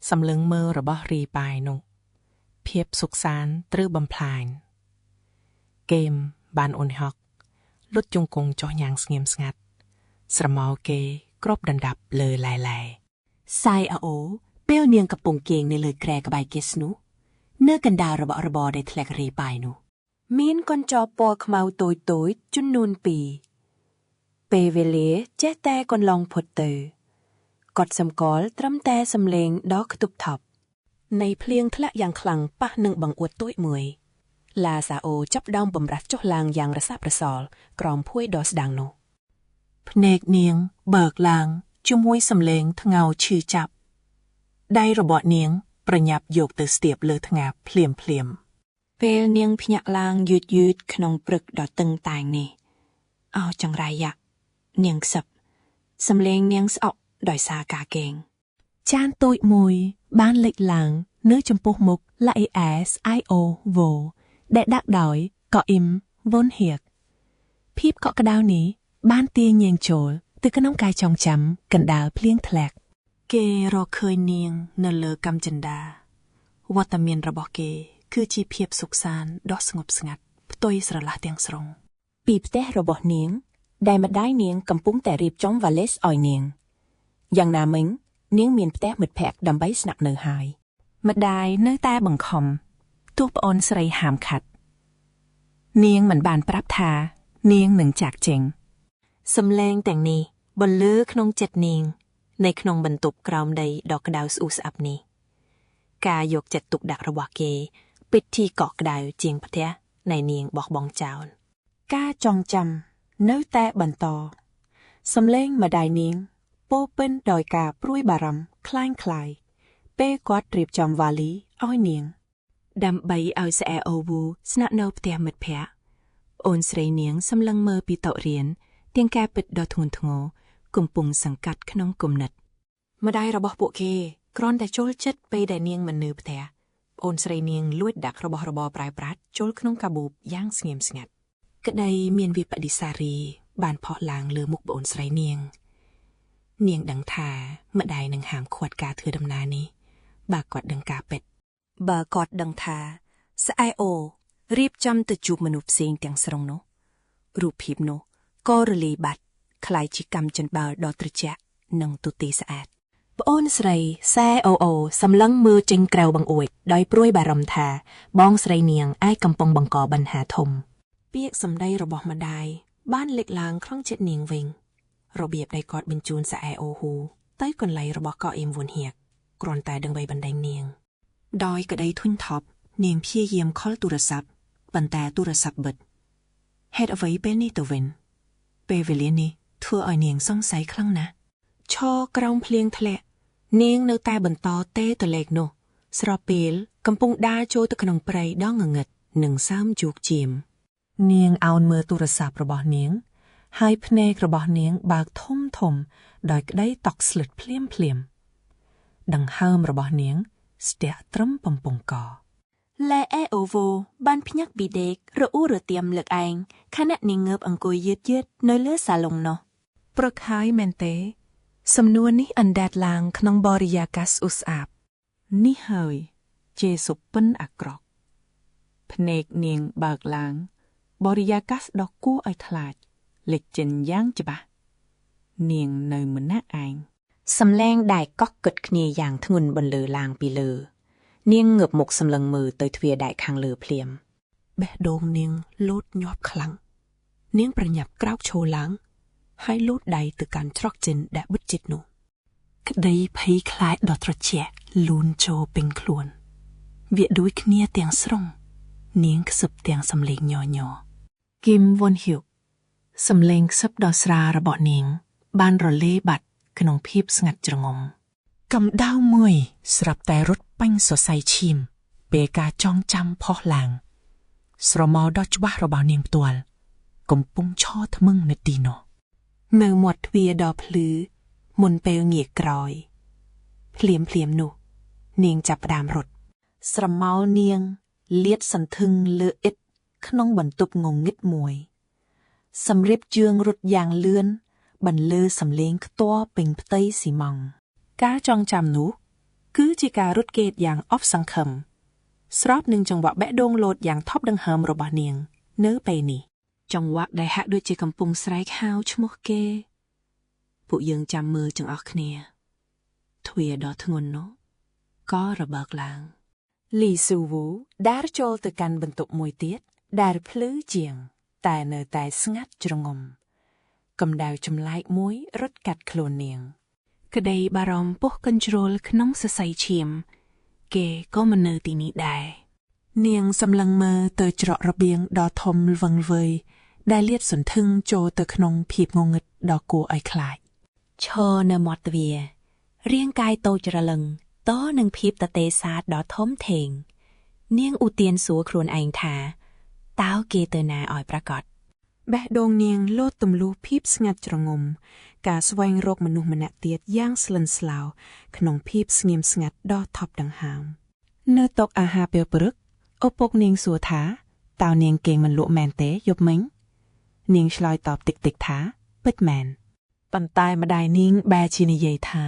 សម្លឹងមើលរបស់រាយប៉ាយនោះភាពសុខសាន្តត្រូវបំផ្លាញគេមបានអូនហុកលុតជង្គង់ចុះយ៉ាងស្ងៀមស្ងាត់ស្រមោលគេគ្របដណ្ដប់លើឡែសាយអូពេលនាងកំពុងគេងនៅលើគ្រែក្បែរគេស្នោះនៅកណ្ដាលរបស់របរដែលធ្លាក់រាយប៉ាយនោះមានកញ្ចក់ពណ៌ខ្មៅតូចចំនួន2ពេលវេលាចេះតែកន្លងផុតទៅ កត់សម្គាល់ត្រឹមតែសំឡេងដ៏ខ្ទប់ថប់នៃភ្លៀងធ្លាក់យ៉ាងខ្លាំងប៉ះនឹងបង្អួតទួយមួយឡាសាអូចាប់ដើមបំរាស់ចុះឡើងយ៉ាងរសាប់រសល់ក្រោមភួយដ៏ស្ដាងនោះភ្នែកនាងបើកឡើងជាមួយសំឡេងថ្ងោឈឺចាប់ដៃរបស់នាងប្រញាប់យកទៅស្ទាបលើថ្ងាភ្លាមពេលនាងភ្ញាក់ឡើងយឺតក្នុងព្រឹកដ៏តឹងតែងនេះអោចង្រៃយ៉ានាងខ្សឹបសំឡេងនាងស្អកដោយសារការកេងចានតូចមួយបានលេចឡើងនៅចំពោះមុខ LASIO VO ដែលដាក់ដោយកអ៊ីមវុនហៀកភាពកក់ក្ដៅនេះបានទាញនាងចូលទៅក្នុងកាយចងចាំកណ្ដាលភ្លៀងធ្លាក់គេរកឃើញនាងនៅលើកម្មចិន្តាវត្តមានរបស់គេគឺជាភាពសុខសាន្តដ៏ស្ងប់ស្ងាត់ផ្ទុយស្រឡះទាំងស្រុងពីផ្ទះរបស់នាងដែលម្ដាយនាងកំពុងតែរៀបចំវ៉ាលេសឲ្យនាងយ៉ាងណាមិញនាងមានផ្ទះមិត្តភ័ក្តិដើម្បីស្នាក់នៅហើយម្ដាយនៅតែបង្ខំទោះប្អូនស្រីហាមឃាត់នាងមិនបានប្រាប់ថានាងនឹងចាកចេញសំឡេងទាំងនេះបន្លឺក្នុងចិត្តនាងនៅក្នុងបន្ទប់ក្រោមដីដ៏ក្តៅស្អ៊ូស្អាប់នេះការយកចិត្តទុកដាក់របស់គេពិតជាកក់ក្តៅជាងផ្ទះនៃនាងបោះបង់ចោលការចងចាំនៅតែបន្តសំឡេងម្ដាយនាងពោពេញដោយការព្រួយបារម្ភคล้ายពេលគាត់រៀបចំវ៉ាលីឲ្យនាងដើម្បីឲ្យស្អែអូវូស្នាក់នៅផ្ទះមិត្តភ័ក្តិអូនស្រីនាងសម្លឹងមើលពីតុរៀនទាំងការពិតដ៏ធ្ងន់ធ្ងរកំពុងសង្កាត់ក្នុងគំនិតម្ដាយរបស់ពួកគេគ្រាន់តែចូលចិត្តពេលដែលនាងមិននៅផ្ទះអូនស្រីនាងលួចដាក់របស់របរប្រើប្រាស់ចូលក្នុងកាបូបយ៉ាងស្ងៀមស្ងាត់ក្តីមានវិបដិសារីបានផុសឡើងលើមុខប្អូនស្រីនាងដឹងថាម្ដាយនឹងហាមឃាត់ការធ្វើដំណើរនេះបើគាត់ដឹងការពិតបើគាត់ដឹងថាស្អែអូរៀបចំទៅជួបមនុស្សផ្សេងទាំងស្រុងនោះរូបភាពនោះក៏រលាយបាត់คล้ายជាកម្មចិនបាល់ដ៏ត្រជាក់និងទូទីស្អាតប្អូនស្រីសែអូសម្លឹងមើលចេញក្រៅបង្អួចដោយព្រួយបារម្ភថាបងស្រីនាងអាចកំពុងបង្កបញ្ហាធំពាក្យសម្ដីរបស់ម្ដាយបានលេចឡើងក្នុងចិត្តនាងវិញរបៀបដែលគាត់បញ្ជូនសែអូហ៊ូទៅកន្លែងរបស់កអ៊ីមវុនហៀកគ្រាន់តែដើម្បីបណ្ដេញនាងដោយក្តីធុញថប់នាងព្យាយាមខលទូរស័ព្ទប៉ុន្តែទូរស័ព្ទបិទហេតុអ្វីពេលនេះទៅវិញពេលវេលានេះធ្វើឲ្យនាងសង្ស័យខ្លាំងណាស់ឈរក្រោមភ្លៀងធ្លាក់នាងនៅតែបន្តទេទៅលេខនោះស្របពេលកំពុងដើរចូលទៅក្នុងព្រៃដ៏ងងឹតនិងសើមជោគជាមនាងអោនមើលទូរស័ព្ទរបស់នាងហើយភ្នែករបស់នាងបើកធំដោយក្តីតក់ស្លុតភ្លាមដង្ហើមរបស់នាងស្ទះត្រឹមបំពង់កលែអេអូវូបានភ្ញាក់ពីដេករអ៊ូរទៀមលើកឯងខណៈនាងងើបអង្គុយយឺតនៅលើសាឡុងនោះព្រឹកហើយមែនទេសំណួរនេះអណ្ដែតឡើងក្នុងបរិយាកាសស្អ៊ូស្អាប់នេះហើយជាសុពិនអាក្រក់ភ្នែកនាងបើកឡើងបរិយាកាសដ៏គួរឲ្យខ្លាចលេចចេញយ៉ាងច្បាស់នាងនៅម្នាក់ឯងសំឡេងដែលកក់គិតគ្នាយ៉ាងធ្ងន់បន្លឺឡើងពីលើនាងងើបមុខសម្លឹងមើលទៅទ្វារដែកខាងលើភ្លាមបេះដូងនាងលោតញាប់ខ្លាំងនាងប្រញាប់ក្រោកឈរឡើងហើយលូតដៃទៅកាន់ច្រកចិនដែលបិទជិតនោះក្តីភ័យខ្លាចដ៏ត្រជាក់លូនចូលពេញខ្លួនវាដូចគ្នាទាំងស្រុងនាងខ្សឹបទាំងសំឡេងញញគីមវុនហៀកសំឡេងខ្សឹបដ៏ស្រាលរបស់នាងបានរលាយបាត់ក្នុងភាពស្ងាត់ជ្រងំកម្ដៅមួយស្រាប់តែរត់បាញ់សរសៃឈាមពេលការចងចាំផុសឡើងស្រមោលដ៏ច្បាស់របស់នាងផ្ទាល់កំពុងឈរថ្មឹងនៅទីនោះនៅមាត់ទ្វារដ៏ភ្លឺមុនពេលងាកក្រោយភ្លាមនោះនាងចាប់ផ្ដើមរត់ស្រមោលនាងលាតសន្ធឹងលើអ៊ិតក្នុងបន្ទប់ងងឹតមួយសម្រៀបជើងរត់យ៉ាងលឿនបន្លឺសំឡេងខ្ទាស់ពេញផ្ទៃស៊ីម៉ង់ការចងចាំនោះគឺជាការរត់គេតយ៉ាងអស់សង្ឃឹមស្របនឹងចង្វាក់បេះដូងលោតយ៉ាងថប់ដង្ហើមរបស់នាងនៅពេលនេះចង្វាក់ដែលហាក់ដូចជាកំពុងស្រែកហៅឈ្មោះគេពួកយើងចាំមើលទាំងអស់គ្នាទ្វារដ៏ធ្ងន់នោះក៏របើកឡើងលីស៊ូវូដើរចូលទៅកាន់បន្ទប់មួយទៀតដែលភ្លឺជាងតែនៅតែស្ងាត់ជ្រងំកម្ដៅចម្លែកមួយរត់កាត់ខ្លួននាង ក្តីបារម្ភពុះកញ្ជ្រោលក្នុងសរសៃឈាមគេក៏មិននៅទីនេះដែរនាងសម្លឹងមើលទៅច្រករបៀងដ៏ធំវឹងវើយដែលលាតសន្ធឹងចូលទៅក្នុងភាពងងឹតដ៏គួរឲ្យខ្លាចឈរនៅមាត់ទ្វាររាងកាយតូចរលឹងតនឹងភាពតទេសាទដ៏ធំធេងនាងឧទានសួរខ្លួនឯងថាតើគេទៅណាឲ្យប្រកាសបេះដូងនាងលោតទម្លុះភាពស្ងាត់ជ្រងំការស្វែងរកមនុស្សម្នាក់ទៀតយ៉ាងស្លិនស្លោក្នុងភាពស្ងៀមស្ងាត់ដ៏ថប់ដង្ហើមនៅតុអាហារពេលព្រឹកឪពុកនាងសួរថាតើនាងគេងមិនលក់មែនទេយប់មិញនាងឆ្លើយតបតិចតិចថាពិតមែនប៉ុន្តែម្ដាយនាងបែរជានិយាយថា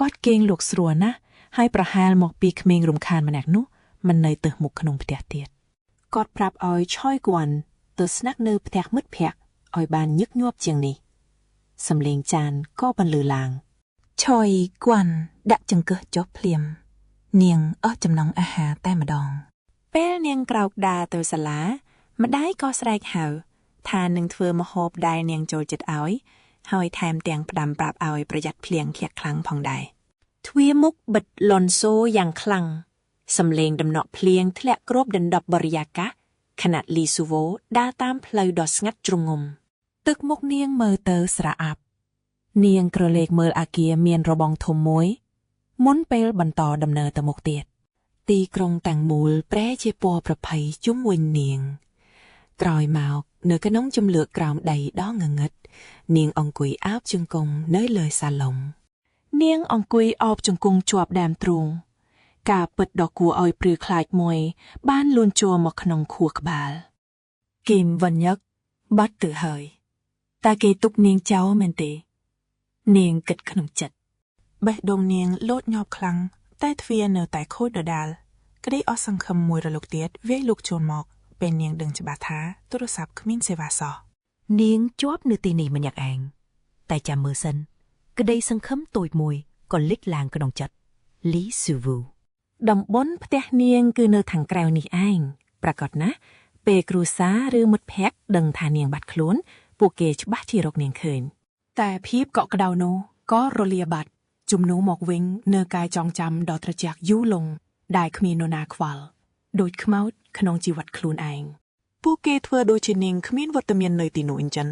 គាត់គេងលក់ស្រួលណាស់ហើយប្រហែលមកពីក្មេងរំខានម្នាក់នោះមិននៅទៅមុខក្នុងផ្ទះទៀតគាត់ប្រាប់ឲ្យឆយគួនទៅស្នាក់នៅផ្ទះមិត្តភ័ក្តិឲ្យបានញឹកញាប់ជាងនេះសំលេងចានក៏បន្លឺឡើងឆយគួនដាក់ចង្កឹះចុះភ្លាមនាងអស់ចំណង់អាហារតែម្ដងពេលនាងក្រោកដើរទៅសាលាម្ដាយក៏ស្រែកហៅថានឹងធ្វើម្ហូបដែលនាងចូលចិត្តឲ្យហើយថែមទាំងផ្ដាំប្រាប់ឲ្យប្រយ័ត្នភ្លៀងធ្លាក់ខ្លាំងផងដែរទ្វារមុខបិទលន់សូយ៉ាងខ្លាំងសំឡេងដំណក់ភ្លៀងធ្លាក់គ្របដណ្ដប់បរិយាកាសខណៈលីស៊ូវូដើរតាមផ្លូវដ៏ស្ងាត់ជ្រងំទឹកមុខនាងមើលទៅស្រអាប់នាងក្រឡេកមើលអាគារមានរបងធំមួយមុនពេលបន្តដំណើរទៅមុខទៀតទីក្រុងទាំងមូលប្រែជាពណ៌ប្រភ័យជុំវិញនាងក្រោយមកនៅក្នុងជំលើកក្រោមដីដ៏ងងឹតនាងអង្គុយអោបជង្គង់នៅលើសាឡុងនាងអង្គុយអោបជង្គង់ជាប់ដើមទ្រូងការពិតដ៏គួរឲ្យព្រឺខ្លាចមួយបានលូនចូលមកក្នុងខួរក្បាលគីមវ៉ាន់ញឹកបាត់ទៅហើយតើគេទុកនាងចោលមែនទេនាងគិតក្នុងចិត្តបេះដូងនាងលោតញាប់ខ្លាំងតែទ្វារនៅតែខូចដដាលក្តីអស់សង្ឃឹមមួយរលកទៀតវាយលុកចូលមកពេលនាងដឹងច្បាស់ថាទូរស័ព្ទគ្មានសេវាសោះនាងជាប់នៅទីនេះម្នាក់ឯងតែចាំមើលសិនក្តីសង្ឃឹមតូចមួយក៏លេចឡើងក្នុងចិត្តលីស៊ូវូតំបន់ផ្ទះនាងគឺនៅខាងក្រៅនេះឯងប្រកាសណាស់ពេលគ្រួសារឬមិត្តភ័ក្តិដឹងថានាងបាត់ខ្លួនពួកគេច្បាស់ជារកនាងឃើញតែភាពកក់ក្ដៅនោះក៏រលាបាត់ជំនួសមកវិញនៅកាយចងចាំដ៏ត្រជាក់យូរលង់ដែលគ្មាននរណាខ្វល់ដូចខ្មោចក្នុងជីវិតខ្លួនឯងពួកគេធ្វើដូចជានាងគ្មានវត្តមាននៅទីនោះអញ្ចឹង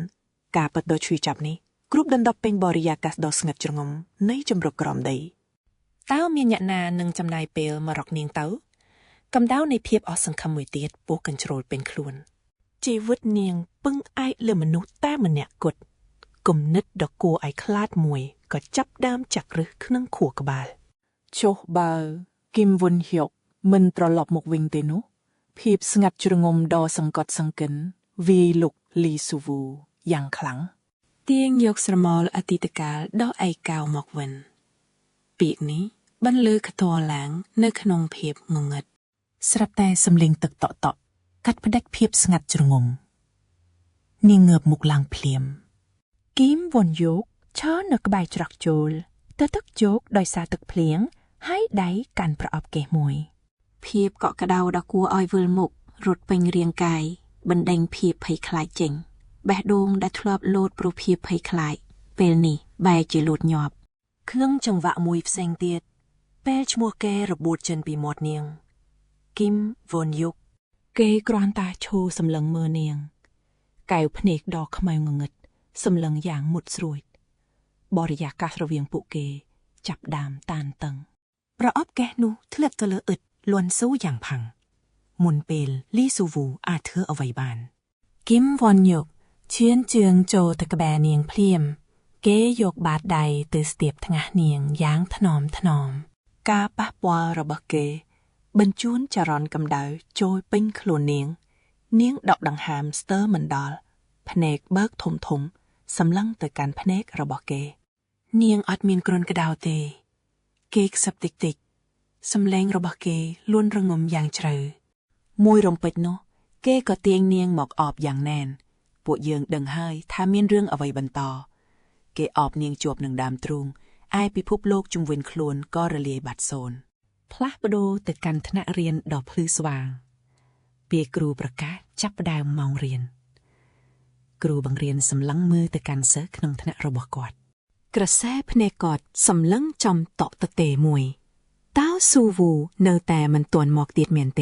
ការពិតដ៏ឈឺចាប់នេះគ្រប់ដណ្ដប់ពេញបរិយាកាសដ៏ស្ងាត់ជ្រងំនៃជំរកក្រោមដីតើមានអ្នកណានឹងចំណាយពេលមករកនាងទៅកម្ដៅនៃភាពអស់សង្ឃឹមមួយទៀតពោះកញ្ជ្រោលពេញខ្លួនជីវិតនាងពឹងឯកលើមនុស្សតែម្នាក់គត់គំនិតដ៏គួរឲ្យខ្លាចមួយក៏ចាប់ដើមចាក់ឫសក្នុងខួរក្បាលចុះបើគីមវុនហျុកមិនត្រឡប់មកវិញទេនោះភាពស្ងាត់ជ្រងំដ៏សង្កត់សង្កិនវាយលុកលីស៊ូវូយ៉ាងខ្លាំងទាញយកស្រមោលអតីតកាលដ៏ឯកោមកវិញពាក្យនេះបន្លឺខ្ទាល់ឡើងនៅក្នុងភាពងងឹតស្រាប់តែសំឡេងទឹកតក់តក់កាត់ផ្ដាច់ភាពស្ងាត់ជ្រងំនាងងើបមុខឡើងភ្លាមគីមវ៉ុនយោកឈរនៅក្បែរច្រកចូលទៅទឹកជោកដោយសារទឹកភ្លៀងហើយដៃកាន់ប្រអប់កេះមួយភាពកក់ក្ដៅដ៏គួរឲ្យវិលមុខរត់ពេញរាងកាយបណ្ដេញភាពភ័យខ្លាចចេញបេះដូងដែលធ្លាប់លោតព្រោះភាពភ័យខ្លាចពេលនេះបែរជាលោតញាប់ក្នុងចង្វាក់មួយផ្សេងទៀតពេលឈ្មោះគេរបួតចេញពីមាត់នាងគីមវ៉ុនយុកគេគ្រាន់តែឈរសម្លឹងមើលនាងកែវភ្នែកដ៏ខ្មៅងងឹតសម្លឹងយ៉ាងមុតស្រួយបរិយាកាសរវាងពួកគេចាប់ដើមតានតឹងប្រអប់កេះនោះធ្លាក់ទៅលើឥដ្ឋលន់ស៊ូយ៉ាងផាំងមុនពេលលីស៊ូវូអាចធ្វើអ្វីបានគីមវ៉ុនយុកឈានជើងចូលទៅក្បែរនាងភ្លាមគេយកបាតដៃទៅស្ទាបថ្ងាសនាងយ៉ាងថ្នមថ្នមការប៉ះពាល់របស់គេបញ្ជូនចរន្តកម្ដៅចូលពេញខ្លួននាងដកដង្ហើមស្ទើរមិនដល់ភ្នែកបើកធំធំសម្លឹងទៅកាន់ភ្នែករបស់គេនាងអត់មានគ្រុនក្ដៅទេគេខ្សឹបតិចតិចសំឡេងរបស់គេលួនរងំយ៉ាងជ្រៅមួយរំពេចនោះគេក៏ទាញនាងមកអបយ៉ាងណែនពួកយើងដឹងហើយថាមានរឿងអ្វីបន្តគេអបនាងជាប់នឹងដើមទ្រូងឯពិភពលោកជុំវិញខ្លួនក៏រលាយបាត់សូន្យផ្លាស់ប្ដូរទៅកាន់ថ្នាក់រៀនដ៏ភ្លឺស្វាងពេលគ្រូប្រកាសចាប់ផ្ដើមម៉ោងរៀនគ្រូបង្រៀនសម្លឹងមើលទៅកាន់សិស្សក្នុងថ្នាក់របស់គាត់ กระแสพเนกอดสำลังจอมตอกตะเตมวยต้าวซูวูเนอแต่มันตวนหมอกเตียดเมียนเต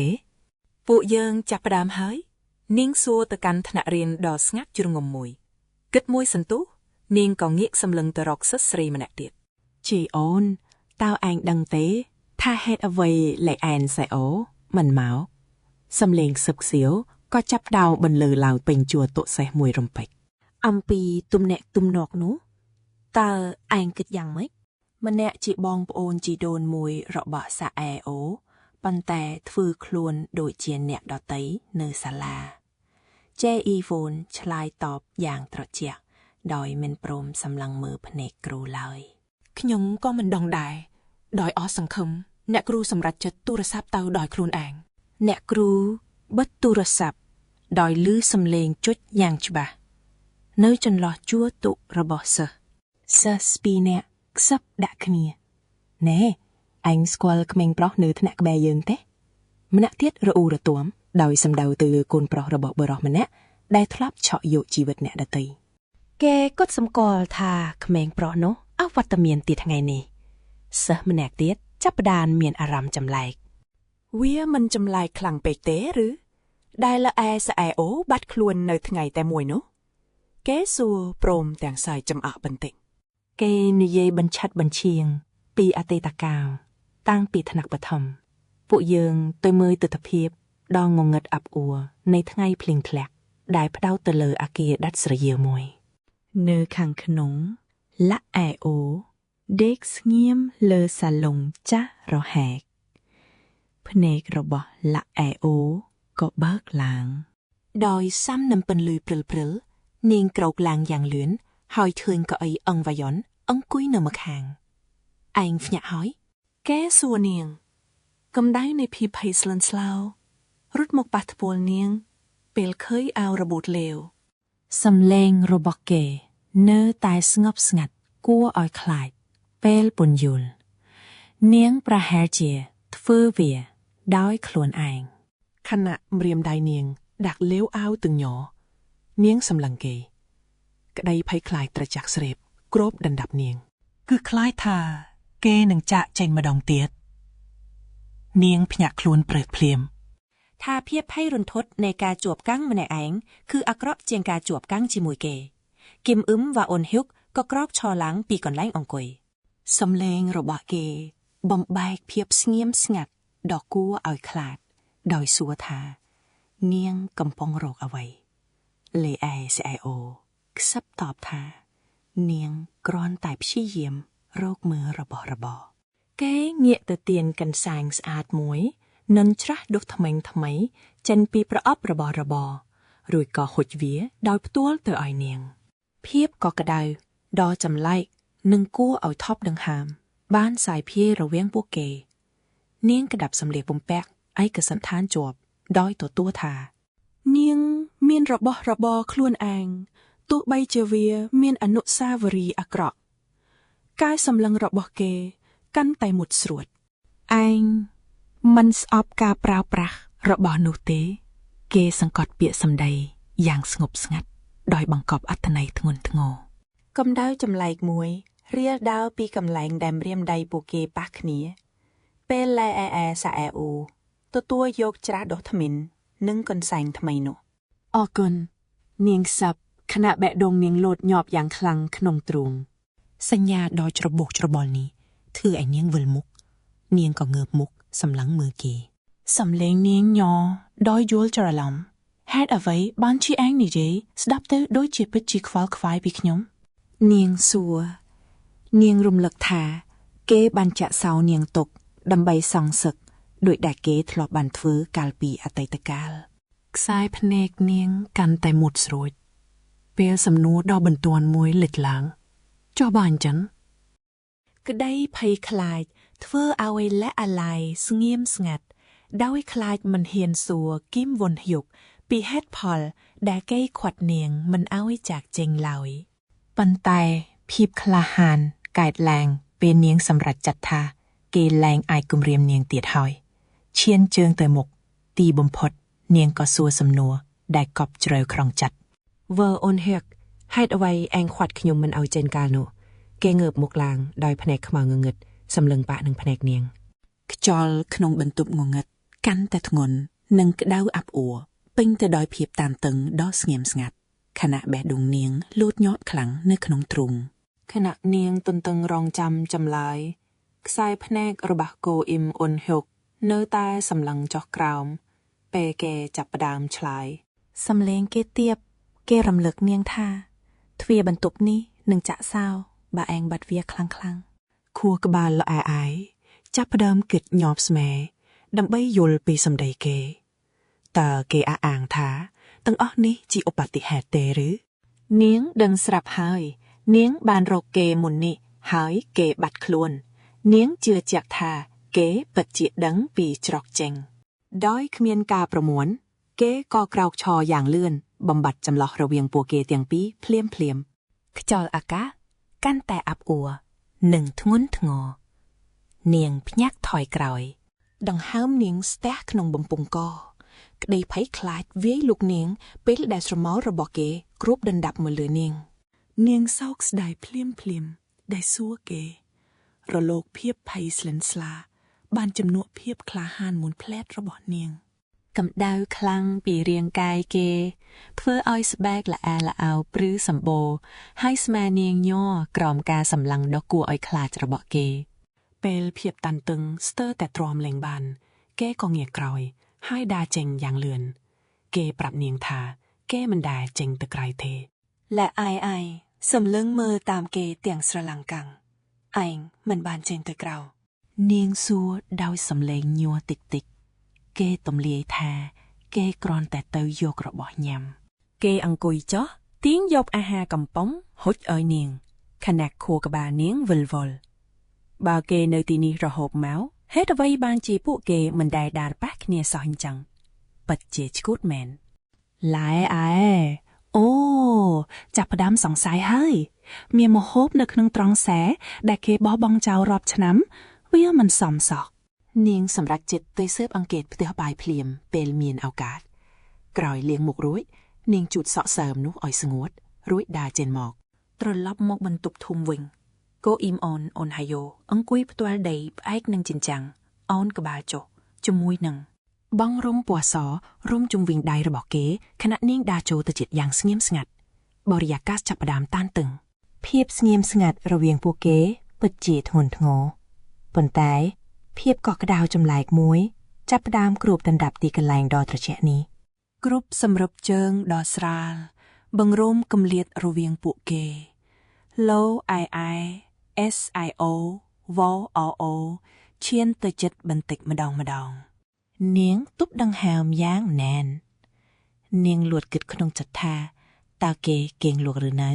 ปุเยิงจับประดามเฮ้ยนิ่งซัวตะกันถนัดเรียนดอสงักจุรงมมวยกึดมวยสันตุนิ่งก็เงียกสำลังตะรอกสัสรีมันเตียดจีโอนต้าวอ่างดังเตถ้าเฮ็ดเอาไว้ไหลแอนใส่โอมันเมาสำเลงสึกเสียวก็จับดาวบรรลือเหล่าเป็นจัวโตใส่มวยรำไปอัมปีตุมเนะตุมนอกนู้ตาอ่างกึดยังไหมมันเนะจีบองโอนจีโดนมวยระบะสะแอโอปันแต่ฟือคลวนโดยเจียนเนะดอไตเนอศาลาเจอีโฟนชลายตอบอย่างตรเจียกดอยเมนโปรมสำลังมือพเนกครูเลยขยงก็มันดองได้ดอยออสังคมเนะครูสำรัดจัดตุรศัพท์เตาดอยครูนแองเนะครูบัดตุรศัพท์ดอยลื้อสำเลงจุดอย่างฉบะเนื้อจนหลอจั่วตุระบอเซสปีเนะซับดักเนียเน่อังสควอลเขมงปลอกเนื้อทนักแบยืงเต้มันเทียดระอูระตัวมดอยสำดาวตือโกนปลอกระบอกเบอร์มันเนะได้ทลับเฉาะอยู่ชีวิตเนะดัตตีแกก็สำกอลทาเขมงปลอกเนาะเอาวัตเมียนติดไงนี่เสมันแนกเทียดจับดานเมียนอารามจำไลเวียมันจำลายคลังเปกเต้หรือได้ละแอสแอโอบัดคลวนในทั้งไงแต่มวยเนาะแกสัวโปรมแต่งสายจำอะบันเต็งแกนิเยบัญชัดบัญเชียงปีอเตตะกาวตั้งปีถนักปฐมปุเยิงตัวมือตุตเพียบดองงงเงิดอับอัวในทั้งไงพลิงแผลกได้พระเดาตะเลออาเกดัดสระเยียวมวยเนอขังขนงละแอโอเด็กเงียมเลอสาลงจ้ารอแหกพเนกระบละแอโอก็เบิกลางดอยซ้ำนำเป็นลือเปลือเนียงกรอกลางอย่างเหลือนหอยเทินก็ไออังวายอนอังกุ้ยนำมาแข่งไอ้ฝยหอยแกสัวเนียงกำได้ในพีไพสลันสลาวรุดมกปัตโปลเนียงเปลเคยเอาระบุเลวสำเลงโรบอกเกเนื้อตายสงบสงัดกัวอ้อยคลายเปลปุนยุลเนียงประแฮเจียทฟือเวียด้อยคลวนไอขณะเรียมได้เนียงดักเลี้ยวอ้าวตึงหยอเนียงสำลังเกกระไดไพคลายตระจักเสพกรบดันดับเนียงคือคล้ายทาเกหนึ่งจะเจนมาดองเตียดเนียงพยักคลวนเปลือกเพลียมถ้าเพียบให้รุนทดในการจวบกั้งมาในแองคืออักรอบเจียงการจวบกั้งจิมวยเกกิมว่าอนฮุกก็กรอบชอหลังปีก่อนไล่องกอยสำเลงระบะเกบอมใบเพียบเงียมสงัดดอกกัวเอาคลาดดอยสัวทาเนียงกำปองโรกเอาไว้เลไอเซไอโอซับตอบทาเนียงกรอนไต่พี่เยี่ยมโรคมือระบแกเงียตะเตียนกันแสงสะอาดมวยนันทระดุทำไมเจนปีประอบระบรวยก่อหดเวียดอยตัวเตอไอเนียงเพียบก่อกระดาดอจำไล่หนึ่งกู้เอาท็อปดังหามบ้านสายเพียระเวียงพวกเกเนียงกระดับสำเร็จบมแปกไอกระสันทานจวบดอยตัวทาเนียงเมียนระบคลวนแองตัวใบเจเวียเมียนอนุสาวรีย์อักรอกกายสำลังระบเกกันไตหมุดสรวดแองมันสอบกาปราวปรักระบนูเตเกสังกอดเปียสำใดอย่างสงบสงัดดอยบังกอบอัตนัยทงนทงอกำดาวจำไลกมวยเรียดาวปีกำแลงแดมเรียมใดปูเกปักเนียเป็นแลแอสะแออูตัวยกจระดอทมินนึ่งกันแสงทำไมหนูออกุนเนียงสับขณะแบะดงเนียงโลดหยอบอย่างคลังขนมตรุงสัญญาดอยจระบกจระบอลนี้ถือไอเนียงเวลมุกเนียงก็เงือบมุกสำลังมือเกสำเลงเนียงยอดอยยัวจระลำแฮดเอาไว้บ้านชีแองนี่เจสดับเตอโดยจีบจีควาลควายปีขยมเนียงสัวเนียงรุมหลักทาเกบันจะเสาเนียงตกดำใบซองศึกโดยแต่เกทลอบบันฟื้อกาลปีอไตตะกาลสายพเนกเนียงกันแต่หมดสรุดเปียสำนูดอกบรรตวนมวยหลิดหลังจอบานจันก็ได้ภัยคลายเทอเอาไว้และอะไรสเงียมสงัดดาวไว้คลายมันเฮียนสัวกิ้มวนหยกปีแฮดพอลแดเก้ขวัดเนียงมันเอาไว้จากเจงลอยปันไตพีบคลาหานกายแรงเป็นเนียงสำรัดจัดทาเกลแรงไอกุมเรียมเนียงเตียดหอยเชียนเจิงเตยหมกตีบมพดเนียงก็สัวสำนัวได้กอบเจริญครองจัดเวอร์อนเฮกให้เอาไว้แองขวัดขยมมันเอาเจนกาโน គេងើបមុខឡើងដោយភ្នែកខ្មៅងងឹតសម្លឹងបាក់នឹងភ្នែកនាងខ្យល់ក្នុងបន្ទប់ងងឹតកាន់តែធ្ងន់និងក្តៅអាប់អួរពេញទៅដោយភាពតានតឹងដ៏ស្ងៀមស្ងាត់ខណៈបេះដូងនាងលូតញាប់ខ្លាំងនៅក្នុងទ្រូងខណៈនាងទន្ទឹងរង់ចាំចម្លើយខ្សែភ្នែករបស់គោអ៊ីមអ៊ុនហ៊ុកនៅតែសម្លឹងចុះក្រោមពេលគេចាប់ផ្ដើមឆ្លើយសំឡេងគេទៀបគេរំលឹកនាងថាទ្វារបន្ទប់នេះនឹងចាក់សោបើឯងបាត់វាខ្លាំងៗខួរក្បាលល្អអាយចាប់ផ្ដើមគិតញាប់ស្មែដើម្បីយល់ពីសម្ដីគេតើគេអះអាងថាទាំងអស់នេះជាឧបត្តិហេតុទេឬនាងដឹងស្រាប់ហើយនាងបានរកគេមុននេះហើយគេបាត់ខ្លួននាងជឿជាក់ថាគេពិតជាដឹងពីច្រកចេញដោយគ្មានការប្រមួនគេក៏ក្រោកឈរយ៉ាងលឿនបំបត្តិចម្លោះរវាងពួកគេទាំងពីរភ្លាមខ្យល់អាកាសកាន់តែអាប់អួរនិងធ្ងន់ធ្ងរនាងភ្ញាក់ថយក្រោយដង្ហើមនាងស្ទះក្នុងបំពង់កក្តីភ័យខ្លាចវាយលុកនាងពេលដែលស្រមោលរបស់គេគ្របដណ្ដប់មកលើនាងសោកស្ដាយភ្លាមដែលសួរគេរលកភាពភ័យស្លិនស្លាបានជំនួសភាពក្លាហានមុនផ្លែតរបស់នាងកម្ដៅខ្លាំងពីរាងកាយគេធ្វើឲ្យស្បែកល្អែល្អៅព្រឺសម្បូរហើយស្មានាងញ័រក្រោមការសម្លឹងដ៏គួរឲ្យខ្លាចរបស់គេពេលភាពតានតឹងស្ទើរតែទ្រាំលែងបានគេក៏ងាកក្រោយហើយដើរចេញយ៉ាងលឿនគេប្រាប់នាងថាគេមិនដែលចេញទៅក្រៅទេและឯងសម្លឹងមើលតាមគេទាំងស្រឡំកាំងឯងមិនបានចេញទៅក្រៅនាងសួរដោយសំឡេងញ័រតិចគេទំលាយថាគេគ្រាន់តែទៅយករបស់ញ៉ាំគេអង្គុយចុះទាញយកអាហារកំប៉ុងហុចឲ្យនាងខណៈខួរក្បាលនាងវិលវល់បើគេនៅទីនេះរហូតមកហេតុអ្វីបានជាពួកគេមិនដែលដើរប៉ះគ្នាសោះអញ្ចឹងពិតជាឈួតមែនឡែអូចាប់ផ្ដើមសង្ស័យហើយមានម្ហូបនៅក្នុងត្រង់សែដែលគេបោះបង់ចោលរាប់ឆ្នាំវាមិនសមសោះនាងសម្រេចចិត្តទៅស៊ើបអង្កេតផ្ទះបាយភ្លាមពេលមានឱកាសក្រោយលាងមុខរួចនាងជូតសក់សើមនោះឲ្យស្ងួតរួចដើរចេញមកត្រឡប់មកបន្ទប់ធំវិញកូអ៊ីមអនហាយ៉ូអង្គុយផ្ទាល់ដីផ្អែកនឹងជញ្ចាំងអោនក្បាលចុះជាមួយនឹងបង់រុំពណ៌សរុំជុំវិញដៃរបស់គេខណៈនាងដើរចូលទៅជិតយ៉ាងស្ងៀមស្ងាត់បរិយាកាសចាប់ផ្ដើមតានតឹងភាពស្ងៀមស្ងាត់រវាងពួកគេពិតជាធ្ងន់ធ្ងរប៉ុន្តែភាពកក់ក្ដៅចម្លែកមួយចាប់ផ្ដើមគ្របដណ្ដប់ទីកន្លែងដ៏ត្រជាក់នេះគ្រប់សម្រឹបជើងដ៏ស្រាលបង្រួមគម្លាតរវាងពួកគេឡូSIO វOO ឈានទៅចិត្តបន្តិចម្ដងនាងទប់ដង្ហើមយ៉ាងណែននាងលួចគិតក្នុងចិត្តថាតើគេគេងលក់ឬនៅ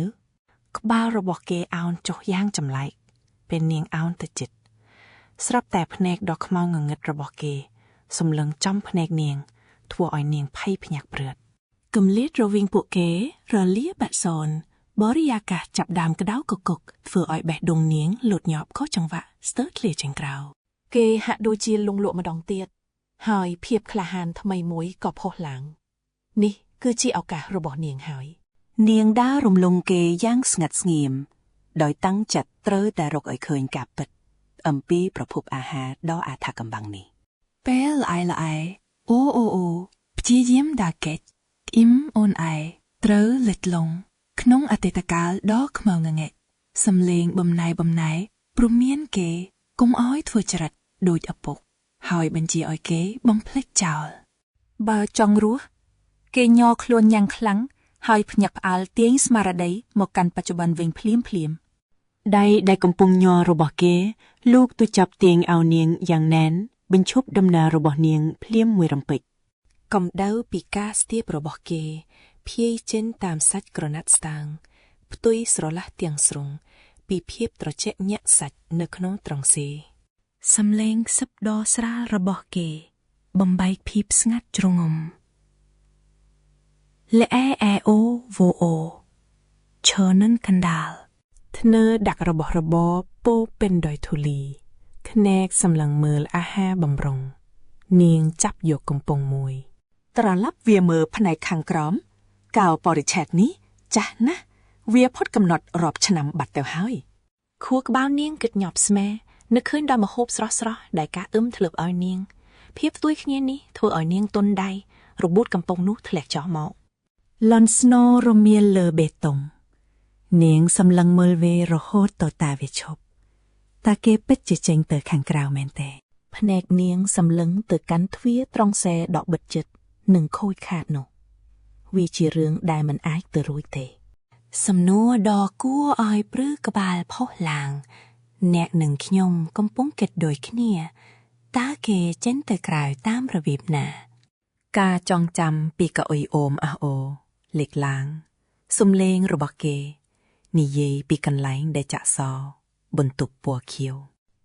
ក្បាលរបស់គេអោនចុះយ៉ាងចម្លែកពេលនាងអោនទៅចិត្តស្រាប់តែភ្នែកដ៏ខ្មៅងងឹតរបស់គេសម្លឹងចំភ្នែកនាងធ្វើឲ្យនាងភ័យភ្ញាក់ព្រឺតគម្លាតរវាងពួកគេរលាបាក់សូនបរិយាកាសចាប់ដើមក្តៅកគុកធ្វើឲ្យបេះដូងនាងលូតញាប់ខុសចង្វាក់ស្ទើរឃ្លាចេញក្រៅគេហាក់ដូចជាលងលក់ម្ដងទៀតហើយភាពក្លាហានថ្មីមួយក៏ផុសឡើងនេះគឺជាឱកាសរបស់នាងហើយនាងដើររំលងគេយ៉ាងស្ងាត់ស្ងៀមដោយតាំងចិត្តត្រូវតែរកឲ្យឃើញការពិតអំពីប្រភពអាហារដ៏អថកំបាំងនេះពេលល្អឯអូព្យាយាមដើរគេចអ៊ីមអូនឯត្រូវលិចលងក្នុងអតីតកាលដ៏ខ្មៅងងឹតសំលេងបំណែព្រមានគេកុំឲ្យធ្វើចរិតដូចឪពុកហើយបញ្ជាឲ្យគេបំភ្លេចចោលបើចង់រស់គេញ័រខ្លួនយ៉ាងខ្លាំងហើយភ្ញាក់ផ្អើលទាញស្មារតីមកកាន់បច្ចុប្បន្នវិញភ្លាមដៃដែលកំពុងញ័ររបស់គេលោកទៅចាប់ទាញឲ្យនាងយ៉ាងណែនបញ្ឈប់ដំណើររបស់នាងភ្លាមមួយរំពេចកម្ដៅពីការស្ទាបរបស់គេភាយចេញតាមសាច់ក្រណាត់ស្តាងផ្ទុយស្រឡះទាំងស្រុងពីភាពត្រជាក់ញាក់សាច់នៅក្នុងត្រង់សេសំឡេងសឹបដ៏ស្រាលរបស់គេបំបែកភាពស្ងាត់ជ្រងំល្អឈរនឹងកណ្ដាលធ្នើដាក់របស់របរពោពេញដោយធូលីភ្នែកសម្លឹងមើលអាហារបំរុងនាងចាប់យកកំប៉ុងមួយត្រឡប់វាមើលផ្នែកខាងក្រោមកាលបរិច្ឆេទនេះចាស់ណាស់វាផុតកំណត់រាប់ឆ្នាំបាត់ទៅហើយ ខួរក្បាលនាងគិតញាប់ស្មែនឹកឃើញដល់ម្ហូបស្រស់ៗដែលការធ្លាប់ឲ្យនាងភាពផ្ទុយគ្នានេះធ្វើឲ្យនាងទន់ដៃរបួសកំប៉ុងនោះធ្លាក់ចុះមកលន់ស្នូរមៀលលើបេតុងនាងសម្លឹងមើលវារហូតតតាវាឈប់តាគេពិតជាចេញទៅខាងក្រៅមែនទេភ្នែកនាងសម្លឹងទៅកាន់ទ្វារត្រង់សែដកបិទជិតនិងខូចខាតនោះវាជារឿងដែលមិនអាចទៅរួចទេសំណួរដ៏គួរឲ្យព្រឺក្បាលផុសឡើងអ្នកនិងខ្ញុំកំពុងគិតដូចគ្នាតើគេចេញទៅក្រៅតាមរបៀបណាការចងចាំពីកៅអីអូមអះអូលេចឡើងសំឡេងរបស់គេនិយាយពីកន្លែងដែលចាក់សបន្ទប់ពណ៌ខៀវ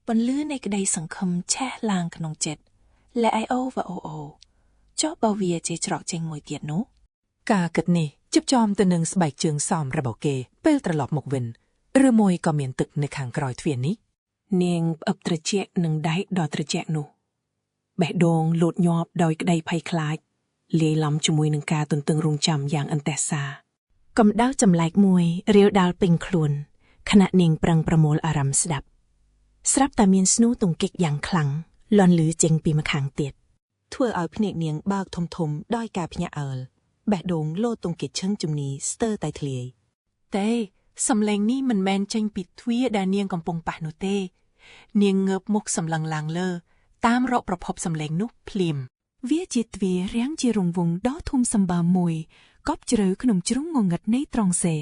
ពន្លឺនៃក្តីសង្ឃឹមឆេះឡើងក្នុងចិត្តและไอโอវ៉ាអូអូចុះបើវាជាច្រកចេញមួយទៀតនោះការគិតនេះជិបចំទៅនឹងស្បែកជើងសមរបស់គេពេលត្រឡប់មកវិញឬមួយក៏មានទឹកនៅខាងក្រោយទ្វារនេះនាងផ្អឹបត្រជាក់នឹងដៃដ៏ត្រជាក់នោះបេះដូងលោតញាប់ដោយក្តីភ័យខ្លាចលាយឡំជាមួយនឹងការទន្ទឹងរង់ចាំយ៉ាងអន្ទះសាកម្ដៅចម្លែកមួយរាលដាលពេញខ្លួនខណៈនាងប្រឹងប្រមូលអារម្មណ៍ស្ដាប់ស្រាប់តែមានស្នូទង្គិចយ៉ាងខ្លាំងលាន់ឮចេញពីម្ខាងទៀតធ្វើឲ្យភ្នែកនាងបើកធំៗដោយការភ្ញាក់អើលបេះដូងលោតទង្គិចឈឹងជំនីស្ទើរតែធ្លាយទេសំឡេងនេះមិនមែនចេញពីទ្វារដែលនាងកំពុងប៉ះនោះទេនាងងើបមុខសម្លឹងឡើងលើតាមរកប្រភពសំឡេងនោះភ្លាមវាជាទ្វាររាងជារង្វង់ដ៏ធំសម្បើមមួយកប់ជ្រៅក្នុងជ្រុងងងឹតនៃត្រង់សេ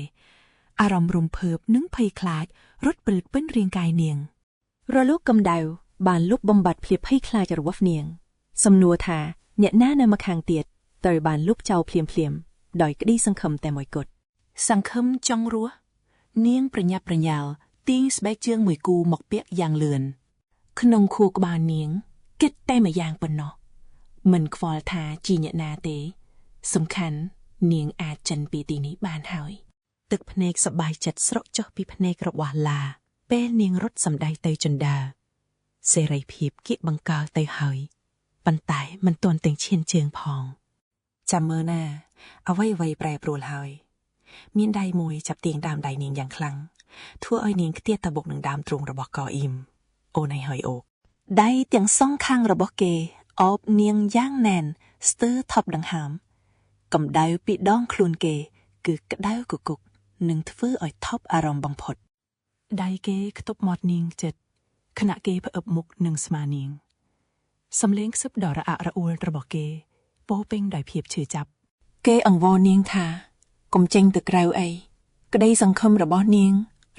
អារម្មណ៍រំភើបនិងភ័យខ្លាចរត់ព្រិលពេញរាងកាយនាងរលកកម្ដៅបានលុបបំបាត់ភាពភ័យខ្លាចរបស់នាងសំណួរថាអ្នកណានៅម្ខាងទៀតត្រូវបានលុបចោលភ្លាមដោយក្តីសង្ឃឹមតែមួយគត់សង្ឃឹមចង់រស់នាងប្រញាប់ប្រញាល់ទាញស្បែកជើងមួយគូមកពាក់យ៉ាងលឿនក្នុងខួរក្បាលនាងគិតតែម្យ៉ាងប៉ុណ្ណោះមិនខ្វល់ថាជាអ្នកណាទេសំខាន់នាងអាចចិនពីទីនេះបានហើយទឹកភ្នែកសប្បាយចិត្តស្រក់ចុះពីភ្នែករបស់ឡាពេលនាងរត់សម្ដែងទៅចន្ទើសេរីភាពគៀកបង្កើទៅហើយប៉ុន្តែមិនទាន់ទាំងឈានជើងផងចាំមើលណាអ្វីប្រែប្រួលហើយមានដៃមួយចាប់ទាញដើមដៃនាងយ៉ាងខ្លាំងធ្វើឲ្យនាងខ្ទាតទៅបុកនឹងដើមទ្រូងរបស់កអ៊ីមអូនឯហើយអូដៃទាំងសងខាងរបស់គេអបនាងយ៉ាងណែនស្ទើរថប់ដង្ហើមកម្ដៅពីដងខ្លួនគេគឺក្ដៅគគុកនឹងធ្វើឲ្យថប់អារម្មណ៍បំផុតដៃគេខ្ទប់មាត់នាងចិត្តខណៈគេផ្អឹបមុខនឹងស្មានាងសំឡេងខ្សឹបដ៏រអាក់រអួលរបស់គេពោពេញដោយភាពឈឺចាប់គេអង្វរនាងថាកុំចេញទៅក្រៅអីក្តីសង្ឃឹមរបស់នាង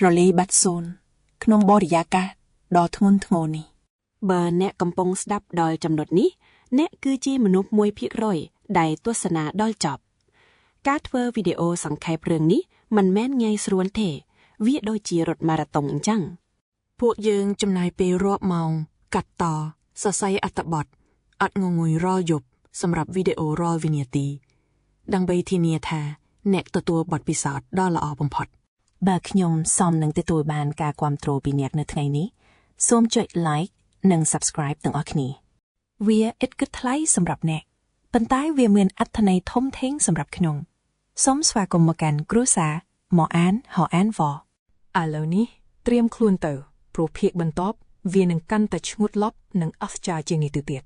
រលាយបាត់សូន្យក្នុងបរិយាកាសដ៏ធ្ងន់ធ្ងរនេះបើអ្នកកំពុងស្ដាប់ដល់ចំណុចនេះអ្នកគឺជាមនុស្ស1%ដែលទស្សនាដល់ចប់ការធ្វើវីដេអូសង្ខេបរឿងនេះមិនមែនងាយស្រួលទេវាដូចជារត់ម៉ារ៉ាតុងអញ្ចឹងពួកយើងចំណាយពេលរាប់ម៉ោងកាត់តសរសេរអត្ថបទអត់ងងុយរាល់យប់សម្រាប់វីដេអូរាល់វិនាទីដើម្បីធានាថាអ្នកទទួលបទពិសោធន៍ដ៏ល្អបំផុតបើខ្ញុំសមនឹងទទួលបានការគាំទ្រពីអ្នកនៅថ្ងៃនេះសូមចុច like និង subscribe ទាំងអស់គ្នាវាឥតគិតថ្លៃសម្រាប់អ្នកប៉ុន្តែវាមានអត្ថន័យធំធេងសម្រាប់ខ្ញុំសូមស្វាគមន៍មកកាន់គ្រួសារមកអានហៅអានវ៉ឥឡូវនេះត្រៀមខ្លួនទៅព្រោះភាគបន្ទាប់វានឹងកាន់តែឈ្ងុតលប់និងអស្ចារ្យជាងនេះទៅទៀត